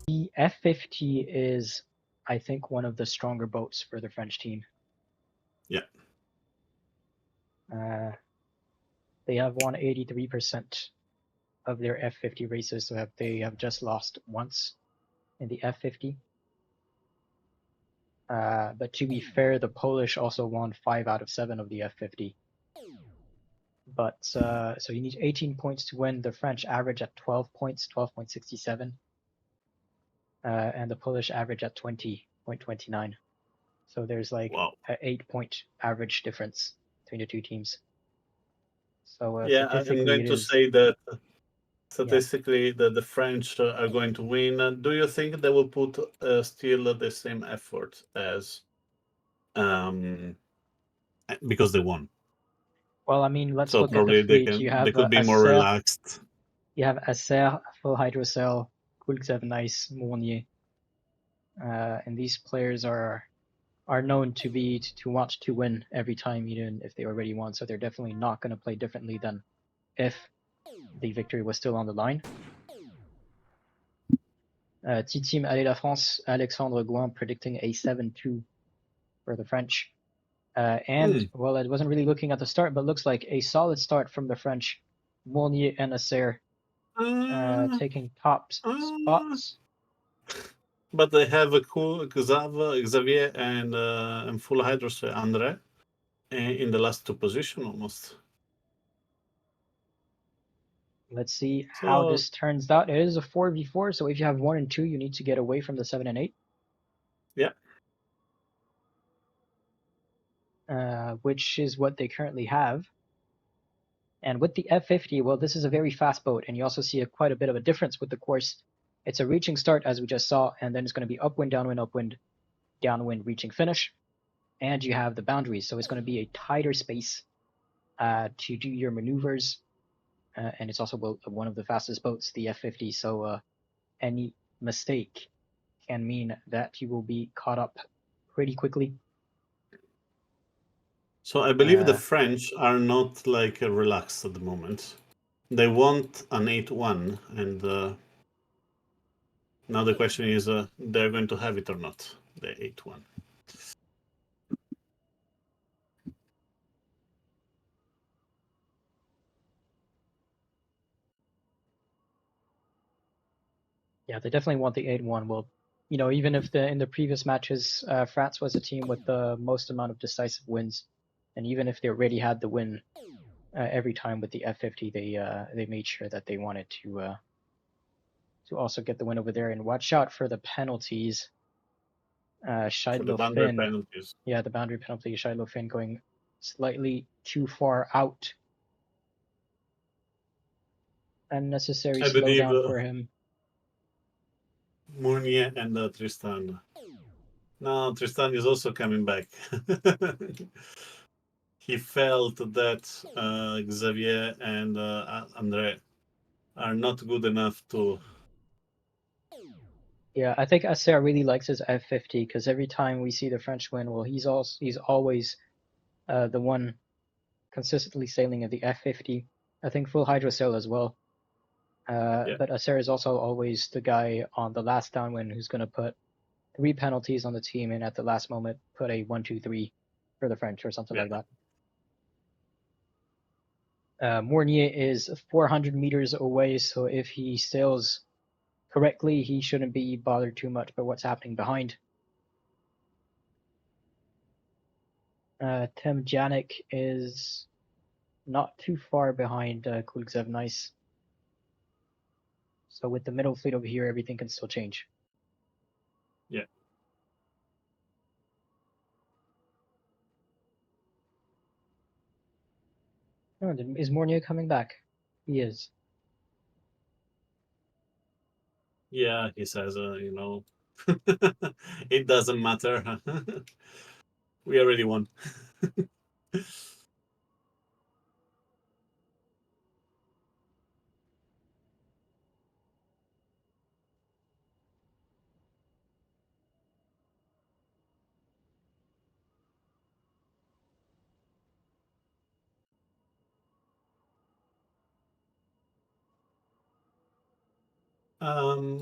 The F50 is, I think, one of the stronger boats for the French team. Yeah. They have won 83% of their F50 races, so they have just lost once in the F50. But to be fair, the Polish also won 5 out of 7 of the F50. But so you need 18 points to win. The French average at 12 points, 12.67. And the Polish average at 20.29. So there's like an 8-point average difference between the two teams. So I'm going to say that statistically that the French are going to win. Do you think they will put still the same effort as because they won? Well, I mean, let's So look at the probably fleet. You have they could be more Acer, relaxed. you have Acer, full hydrocell, Kultsev, Nice, Mournier. And these players are known to want to win every time, even if they already won. So they're definitely not going to play differently than if the victory was still on the line. Team Allez la France, Alexandre Gouin predicting a 7-2 for the French. Well, I wasn't really looking at the start, but looks like a solid start from the French. Mournier and Acer taking top spots. But they have a cool Xavier and full hydros Andre in the last 2 positions almost. Let's see how this turns out. It is a 4v4, so if you have 1 and 2, you need to get away from the 7 and 8. Yeah. Which is what they currently have. And with the F50, well, this is a very fast boat, and you also see quite a bit of a difference with the course. It's a reaching start, as we just saw, and then it's going to be upwind, downwind, reaching finish. And you have the boundaries, so it's going to be a tighter space to do your maneuvers. And it's also one of the fastest boats, the F50. So any mistake can mean that he will be caught up pretty quickly. So I believe the French are not like relaxed at the moment. They want an 8-1, and now the question is, they're going to have it or not, the 8-1. Yeah, they definitely want the 8-1. Well, even if in the previous matches, France was a team with the most amount of decisive wins, and even if they already had the win every time with the F50, they made sure that they wanted to also get the win over there. And watch out for the penalties. For the Shidlo boundary Finn, penalties. yeah, the boundary penalty. Shidlo Finn going slightly too far out. Unnecessary I believe slowdown for him. Mournier and Tristan. No, Tristan is also coming back. He felt that Xavier and Andre are not good enough to. Yeah, I think Acer really likes his F50 because every time we see the French win, well, he's always the one consistently sailing at the F50. I think full hydrosail as well. Yeah, But Acer is also always the guy on the last downwind who's going to put 3 penalties on the team and at the last moment put a 1-2-3 for the French or something yeah. like that. Mournier is 400 meters away, so if he sails correctly, he shouldn't be bothered too much by what's happening behind. Tim Janik is not too far behind Kulgzev Nice. So with the middle fleet over here, everything can still change. Yeah. Oh, is Mournier coming back? He is. Yeah, he says, it doesn't matter. We already won.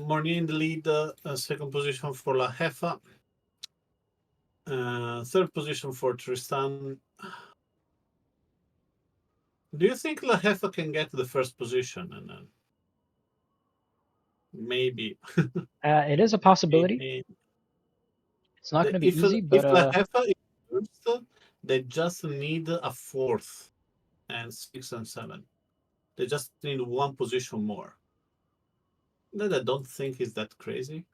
Mournier in the lead, second position for La Jefa. Third position for Tristan. Do you think La Jefa can get the first position? And maybe, It is a possibility. maybe It's not going to be if easy, if but La Jefa is first, they just need a fourth and 6 and 7. They just need one position more. That I don't think is that crazy.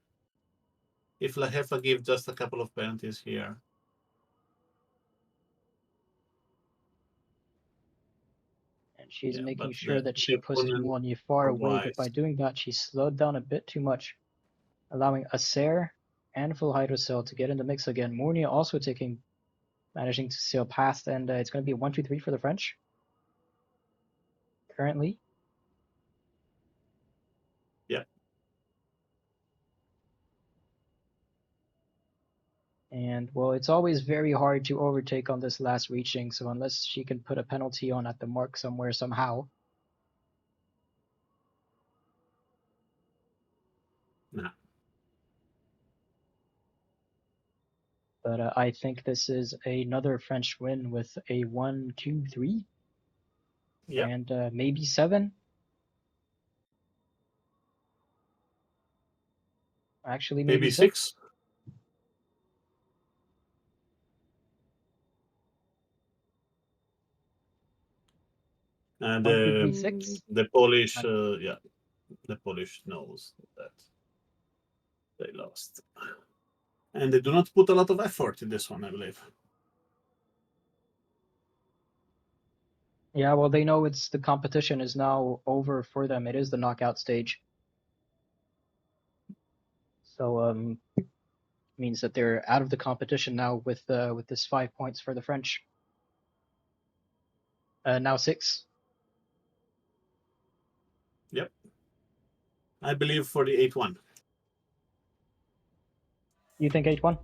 If La Jefa give just a couple of penalties here. and she's Yeah, making but sure that the she pushed opponent Mournier far are away, but by wise. doing that, she slowed down a bit too much, allowing Acer and full hydrosail to get in the mix again. Mournier also managing to sail past, and it's going to be a 1-2-3 for the French currently. Yeah. And well, it's always very hard to overtake on this last reaching, so unless she can put a penalty on at the mark somewhere somehow. No. But I think this is another French win with a 1-2-3 Yeah. and maybe 7. Actually, maybe Maybe 6. 6. And 1-2-3-6. the Polish, yeah, the Polish knows that they lost. And they do not put a lot of effort in this one, I believe. Yeah, well, they know it's the competition is now over for them. It is the knockout stage. So means that they're out of the competition now with this 5 points for the French. Now 6. Yep. I believe for the 8-1. You think H1?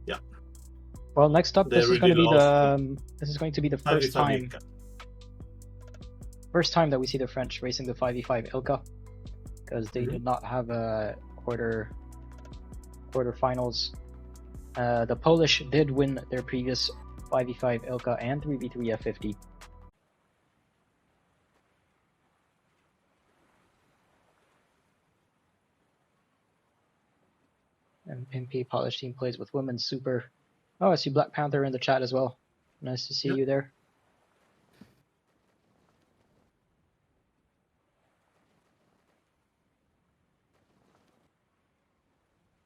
Yeah. Well, next up, They this is going really to be lost the 5v5 Ilka. first time that we see the French racing the 5v5 Ilka, because they did not have a quarterfinals. The Polish did win their previous 5v5 Ilka and 3v3 F50. And Pimpy Polish team plays with women's super. Oh, I see Black Panther in the chat as well. Nice to see you there.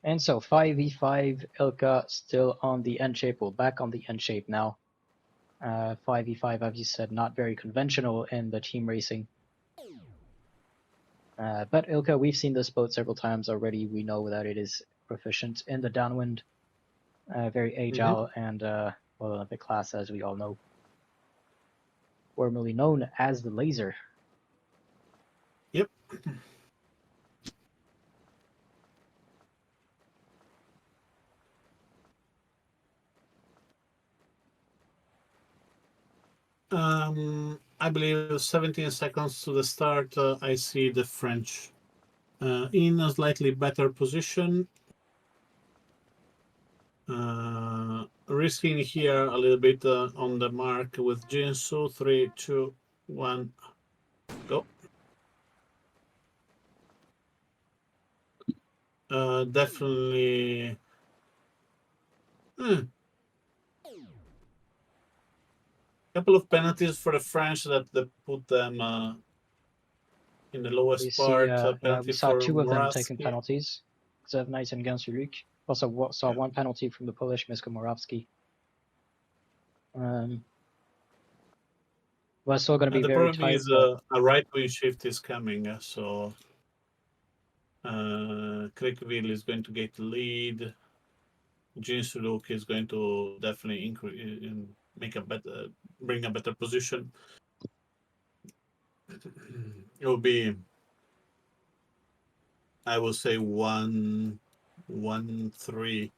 And so 5v5 Ilka still on the N shape. Well, back on the N shape now. 5v5, as you said, not very conventional in the team racing. But Ilka, we've seen this boat several times already. We know that it is proficient in the downwind, very agile, and well, Olympic class, as we all know. Formerly known as the Laser. Yep. I believe 17 seconds to the start. I see the French in a slightly better position. Risking here a little bit on the mark with Jinsu. 3, 2, 1, go. Definitely. Couple of penalties for the French that put them in the We lowest see, part. Penalty we saw for two of them taking Moravsky. penalties. Zevnice and Gansuruk. Also saw one penalty from the Polish Misko Moravsky. Well, still going to be The very problem tight, is but a right wing shift is coming, so Crickville is going to get the lead. Jinsuluk is going to definitely bring a better position. It will be, I will say 1-3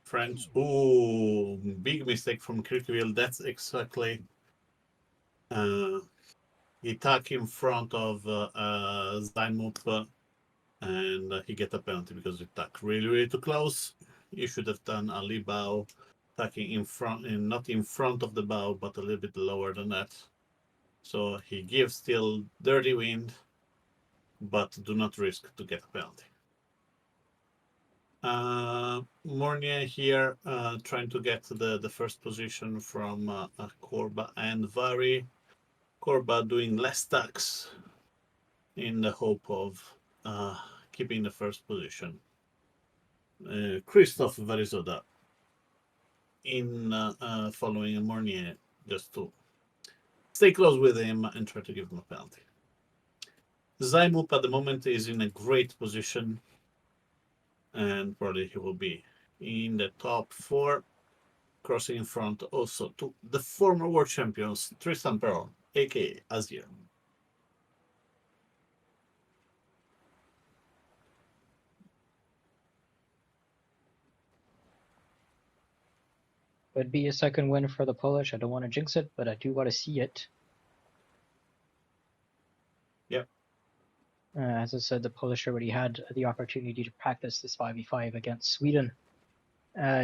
French. Ooh, big mistake from Crickville. That's exactly he tuck in front of Zainmup, and he get a penalty because he tuck really too close. You should have done a lee bow, tucking in front, and not in front of the bow, but a little bit lower than that. So he gives still dirty wind, but do not risk to get a penalty. Mornier here trying to get the first position from Korba and Vari. Korba doing less tucks in the hope of keeping the first position. Christoph Varizoda in following Mornier just to stay close with him and try to give him a penalty. Zaimup at the moment is in a great position, and probably he will be in the top 4, crossing in front also to the former world champions Tristan Peron, aka Azir. would be a second win for the Polish. I don't want to jinx it, but I do want to see it. Yep. As I said, the Polish already had the opportunity to practice this 5v5 against Sweden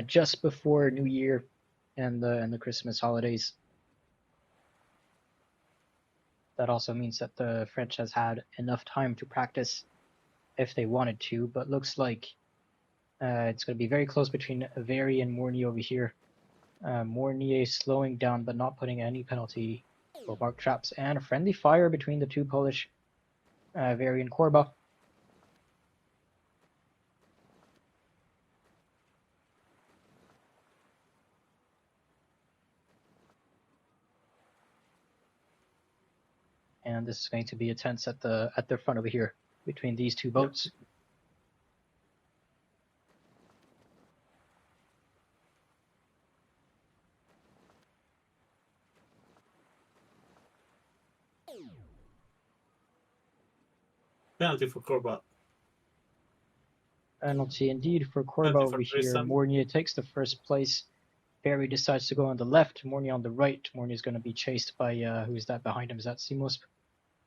just before New Year and the Christmas holidays. That also means that the French has had enough time to practice if they wanted to, but looks like it's going to be very close between Very and Mornier over here. Mornier slowing down but not putting any penalty or mark traps, and a friendly fire between the two Polish, Very and Korba. And this is going to be a tense at the front over here between these two boats. Yep. Penalty for Korba. Penalty indeed for Korba Penalty over for here. Tristan. Mournier takes the first place. Barry decides to go on the left. Mournier on the right. Mournier is going to be chased by who's that behind him? Is that Simos?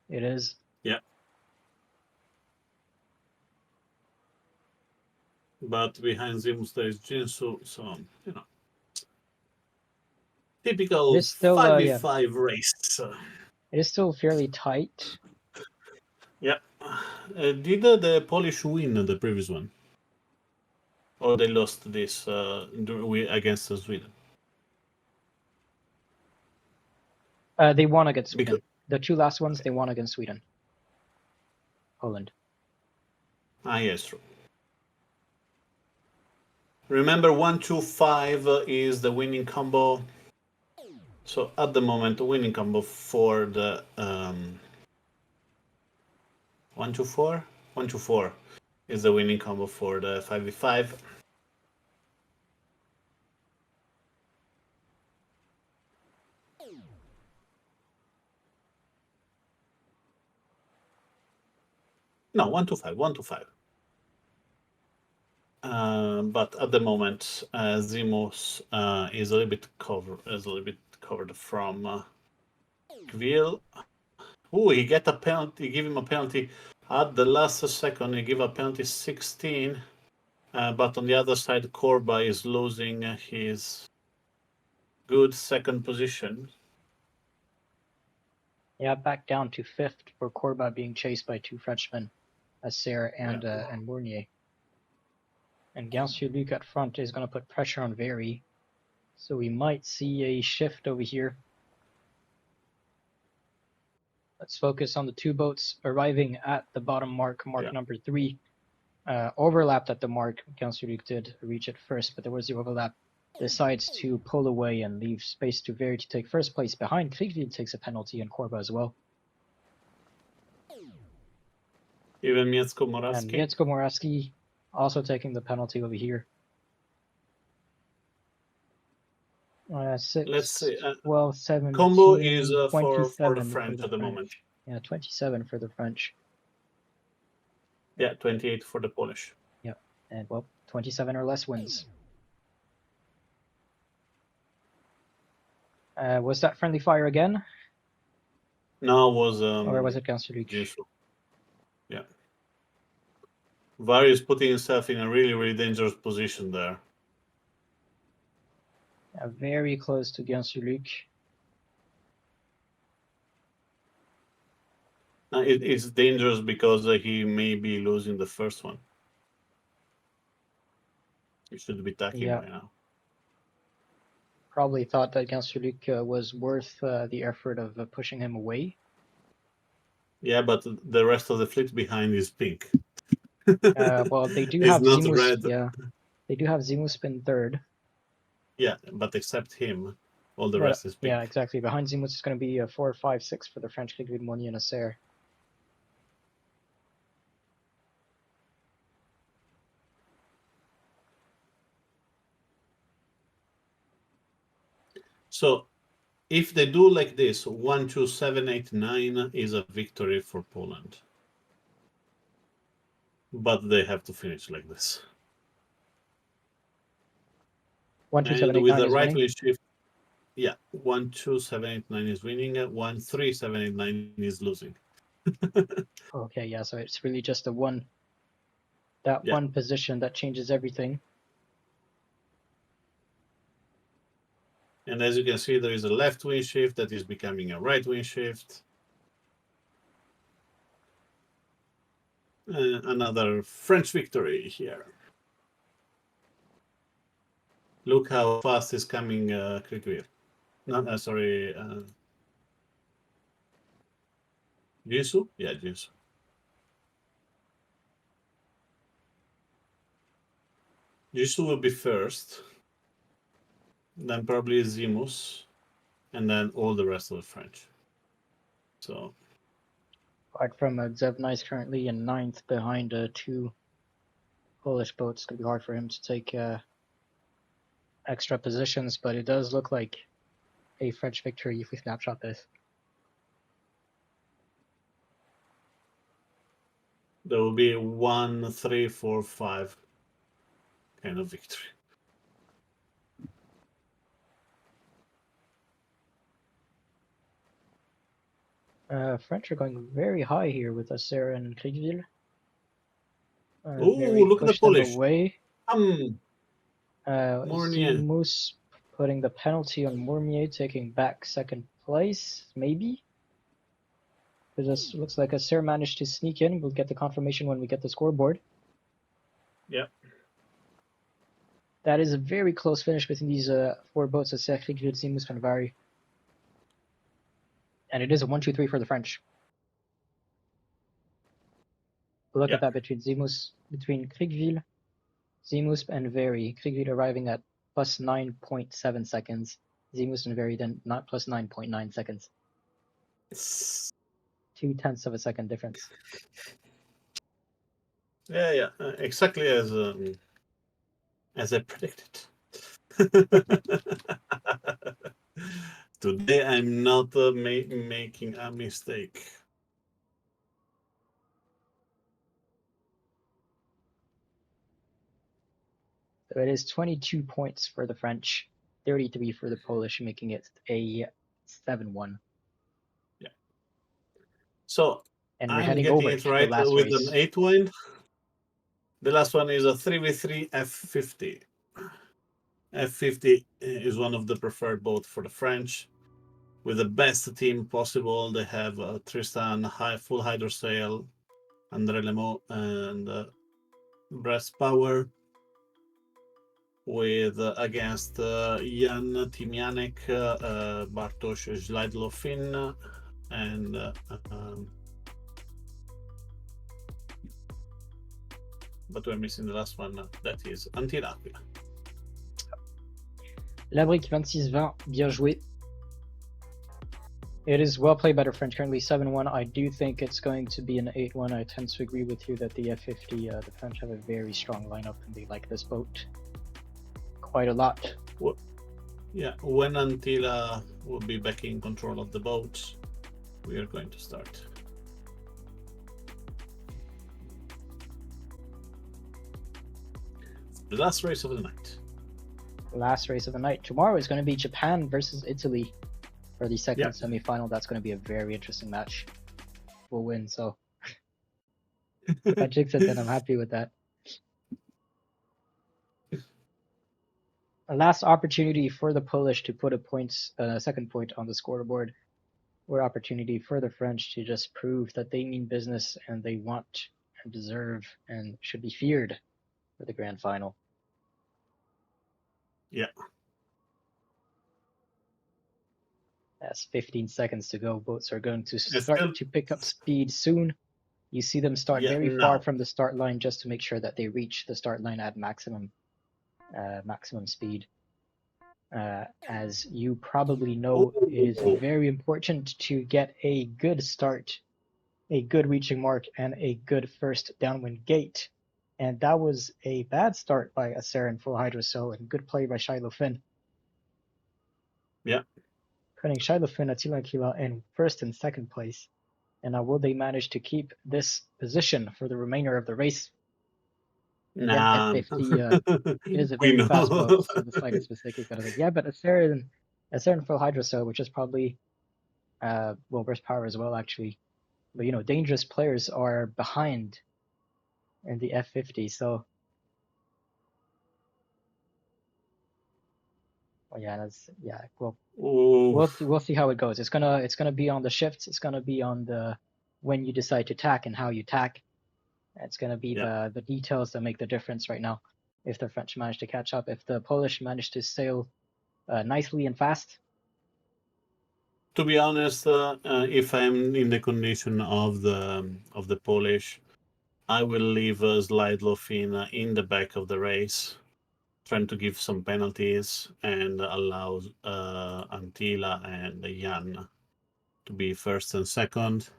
It is. Yeah. But behind Zimus there is Jinsu, so you know. Typical It is still 5v5 race. it is still fairly tight. Yeah. Did the Polish win the previous one? Or they lost this against Sweden? They won against Sweden. Because, The two last ones they won against Sweden. Poland. yes, true. Remember, 1-2-5 is the winning combo. So at the moment, the winning combo for the 1-2-4? 1-2-4 is the winning combo for the 5v5. No, 1-2-5, 1-2-5. But at the moment, Zimos is a little bit covered from Kvil. Oh, he get a penalty. Give him a penalty at the last second. He give a penalty 16. But on the other side, Korba is losing his good second position. Yeah, back down to fifth for Korba being chased by two Frenchmen, Asser and Mournier. And Luc at front is going to put pressure on Very. So we might see a shift over here. Let's focus on the two boats arriving at the bottom mark number 3. Overlapped at the mark. Luc did reach it first, but there was the overlap. Decides to pull away and leave space to Very to take first place behind. Kriegfield takes a penalty and Korba as well. Even Miecko-Morawski. And Miecko-Morawski also taking the penalty over here. 6, Let's see. 12, 17, combo is for 27 the French for at the moment. Yeah, 27 for the French. Yeah, 28 for the Polish. Yeah, and well, 27 or less wins. Was that friendly fire again? No, it was or was it Luc? Jinsu. Yeah. Vari is putting himself in a really, really dangerous position there. Very close to Luc. It's dangerous because he may be losing the first one. He should be attacking right now. Probably thought that Luc was worth the effort of pushing him away. Yeah, but the rest of the fleet behind is pink. Well, they do have Zimus. Yeah, they do have Zimus in third. Yeah, but except him, all the rest is pink. Yeah, exactly. Behind Zimus is going to be 4, 5, 6 for the French Ligue with Mournier and Asser. So if they do like this, 1, 2, 7, 8, 9 is a victory for Poland. But they have to finish like this. 1, 2, 7, 8, with 9 the is right winning. wing shift, yeah, 1, 2, 7, 8, 9 is winning. 1, 3, 7, 8, 9 is losing. Okay, yeah, so it's really just the one position that changes everything. And as you can see, there is a left wing shift that is becoming a right wing shift. Another French victory here. Look how fast is coming Kriegwehr. No, sorry. Jinsu? Yeah, Jinsu. Jinsu will be first. Then probably Zimus. And then all the rest of the French. So. Apart from Zevna is currently in 9th behind 2 Polish boats. It's going to be hard for him to take extra positions, but it does look like a French victory if we snapshot this. there will be 1, 3, 4, 5 kind of victory. French are going very high here with Auxerre and Cricville. Oh, Very look at the push them Polish. away. Mornier. Zimus putting the penalty on Mormier, taking back second place, maybe? Because this looks like Auxerre managed to sneak in. We'll get the confirmation when we get the scoreboard. Yeah. That is a very close finish between these four boats, Auxerre, Cricville, Zimus, and Vary. And it is a 1-2-3 for the French. Look at that between Cricville, Zimus, and Vary. Cricville arriving at plus 9.7 seconds. Zimus and Vary then not plus 9.9 seconds. 0.2 of a second difference. Yeah. Exactly as I predicted. Today I'm not making a mistake. So it is 22 points for the French, 33 for the Polish, making it a 7-1. Yeah. So and we're I'm heading getting over it to the right last with race. an 8 wind. The last one is a 3v3 F50. F50 is one of the preferred boats for the French. With the best team possible, they have Tristan full hydrosail, André Lemo, and breast power. With against Jan Timianek, Bartosz Żlajdlofin, and but we're missing the last one. That is Antilacqua. La brique 26-20, bien joué. It is well played by the French, currently 7-1. I do think it's going to be an 8-1. I tend to agree with you that the F50, the French have a very strong lineup and they like this boat quite a lot. Well, yeah, when Antilla will be back in control of the boat, we are going to start. The last race of the night. Last race of the night. Tomorrow is going to be Japan versus Italy for the second semi-final. That's going to be a very interesting match. We'll win, so if I jinx it, then I'm happy with that. A last opportunity for the Polish to put a second point on the scoreboard, or opportunity for the French to just prove that they mean business and they want and deserve and should be feared for the grand final. Yeah. That's 15 seconds to go. Boats are going to start to pick up speed soon. You see them start very far from the start line just to make sure that they reach the start line at maximum speed. As you probably know, it is very important to get a good start, a good reaching mark, and a good first downwind gate. And that was a bad start by Auxerre in full hydrosail and good play by Shiloh Finn. Yeah. Putting Shiloh Finn, Attila Kila in first and second place. And now will they manage to keep this position for the remainder of the race? Again, F50, it is a very fast boat, so the slightest mistake is going to be, yeah, but Auxerre in full hydrosail, which is probably, burst power as well, actually. But, dangerous players are behind in the F50, so we'll see how it goes. It's gonna be on the shifts. It's gonna be on the when you decide to tack and how you tack. It's gonna be the details that make the difference right now. If the French manage to catch up, if the Polish manage to sail nicely and fast. To be honest, if I'm in the condition of the Polish, I will leave Zlajdlofin in the back of the race, trying to give some penalties and allow Antila and Jan to be first and second.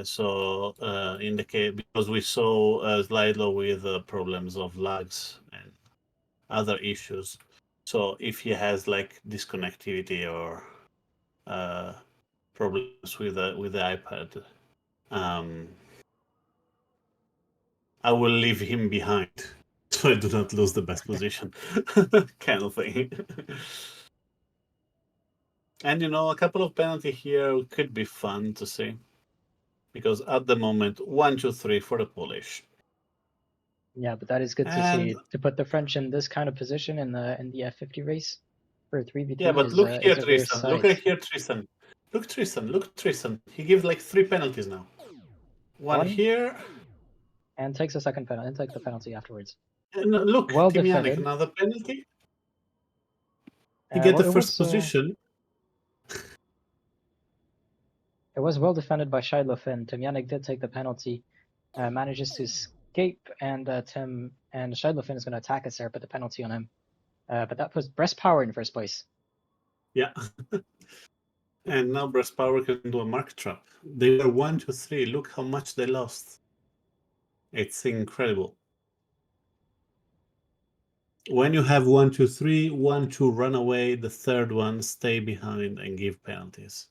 So in the case, because we saw Zlajdlo with problems of lags and other issues, so if he has like disconnectivity or problems with the iPad, I will leave him behind so I do not lose the best position, kind of thing. And a couple of penalty here could be fun to see, because at the moment 1, 2, 3 for the Polish. Yeah, but that is good to And see. To put the French in this kind of position in the F50 race for 3v3 yeah, but is look here, a rare Tristan. Look sight. right here, Tristan. Look, Tristan. Look, Tristan. He gives like 3 penalties now. One One here. and takes a second penalty and takes the penalty afterwards. And look, Well Timianic, defended. another penalty. He get Well, the first position. it was well defended by Shiloh-Finn. Timianic did take the penalty, manages to escape, and Shiloh-Finn is going to attack us there, put the penalty on him. But that puts Breast Power in first place. Yeah. And now Breast Power can do a mark trap. They were 1, 2, 3. Look how much they lost. It's incredible. When you have 1, 2, 3, 1, 2 run away, the third one stay behind and give penalties.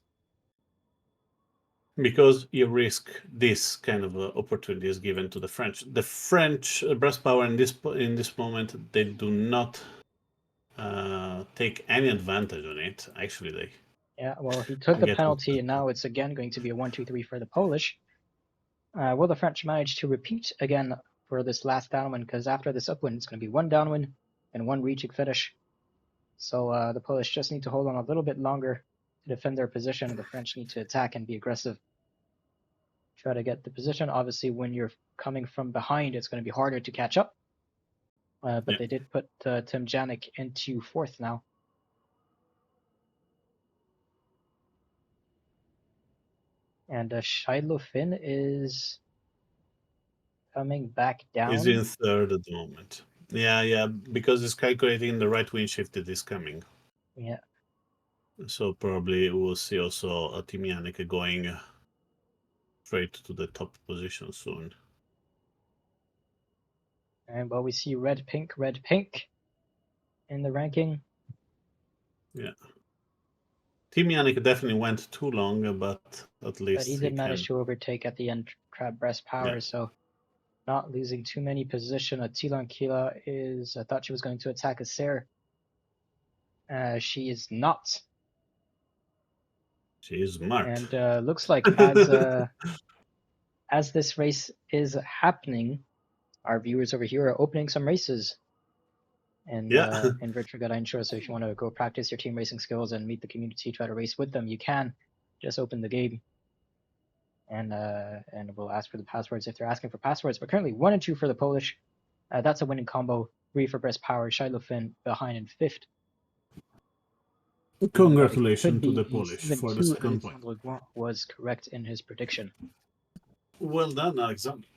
Because you risk this kind of opportunities given to the French. The French Breast Power in this moment, they do not take any advantage on it. Actually, Yeah, well, he took the penalty, and now it's again going to be a 1-2-3 for the Polish. Will the French manage to repeat again for this last downwind? Because after this upwind, it's going to be 1 downwind and 1 reaching finish. So the Polish just need to hold on a little bit longer to defend their position, and the French need to attack and be aggressive. Try to get the position. Obviously, when you're coming from behind, it's going to be harder to catch up. But they did put Tim Janik into 4th now. And Shiloh-Finn is coming back down. He's in 3rd at the moment. Yeah, because it's calculating the right wind shift that is coming. Yeah. So probably we'll see also a Timianic going straight to the top position soon. And we see red, pink in the ranking. Yeah. Timianic definitely went too long, but at least he did manage to overtake at the end Breast Power, so not losing too many position. Tilan Kila I thought she was going to attack Acer. She is not. She is smart. And looks like as this race is happening, our viewers over here are opening some races in Virtual Guide Intro. So if you want to go practice your team racing skills and meet the community, try to race with them, you can just open the game. And we'll ask for the passwords if they're asking for passwords. But currently 1 and 2 for the Polish. That's a winning combo. 3 for Breast Power. Shiloh-Finn behind in 5th. Congratulations to the Polish for the second point. Was correct in his prediction. Well done, Alexander.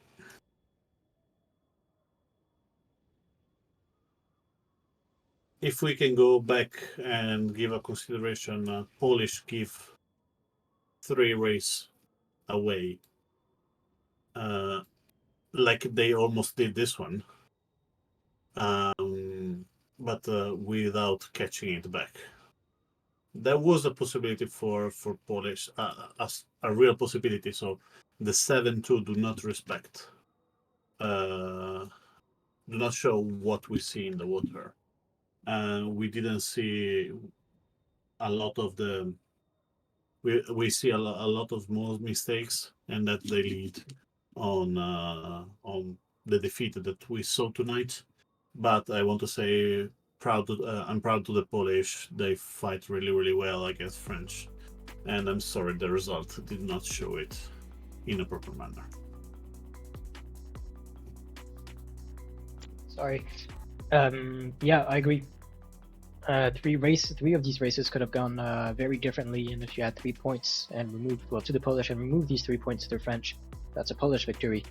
If we can go back and give a consideration, Polish give 3 race away, like they almost did this one, but without catching it back. There was a possibility for Polish, a real possibility. So the 7-2 do not respect, do not show what we see in the water. And we didn't see a lot of the. We see a lot of more mistakes, and that they lead on the defeat that we saw tonight. But I want to say I'm proud to the Polish. They fight really, really well against French, and I'm sorry the result did not show it in a proper manner. Sorry. Yeah, I agree. 3 of these races could have gone very differently, and if you had 3 points and removed to the Polish and removed these 3 points to the French, that's a Polish victory.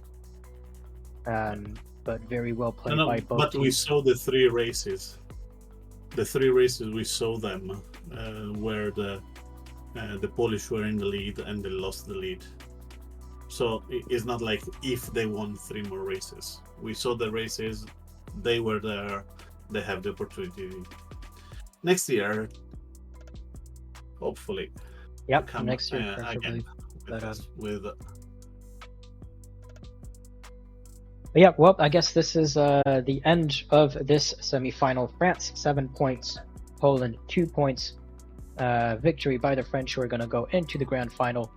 But very well played by both but teams. We saw the 3 races. The 3 races we saw them where the Polish were in the lead and they lost the lead. So it's not like if they won 3 more races. We saw the races, they were there, they have the opportunity. Next year, hopefully. Yep, next year preferably. Again, with But yeah, well, I guess this is the end of this semifinal. France 7 points, Poland 2 points. Victory by the French, who are going to go into the grand final.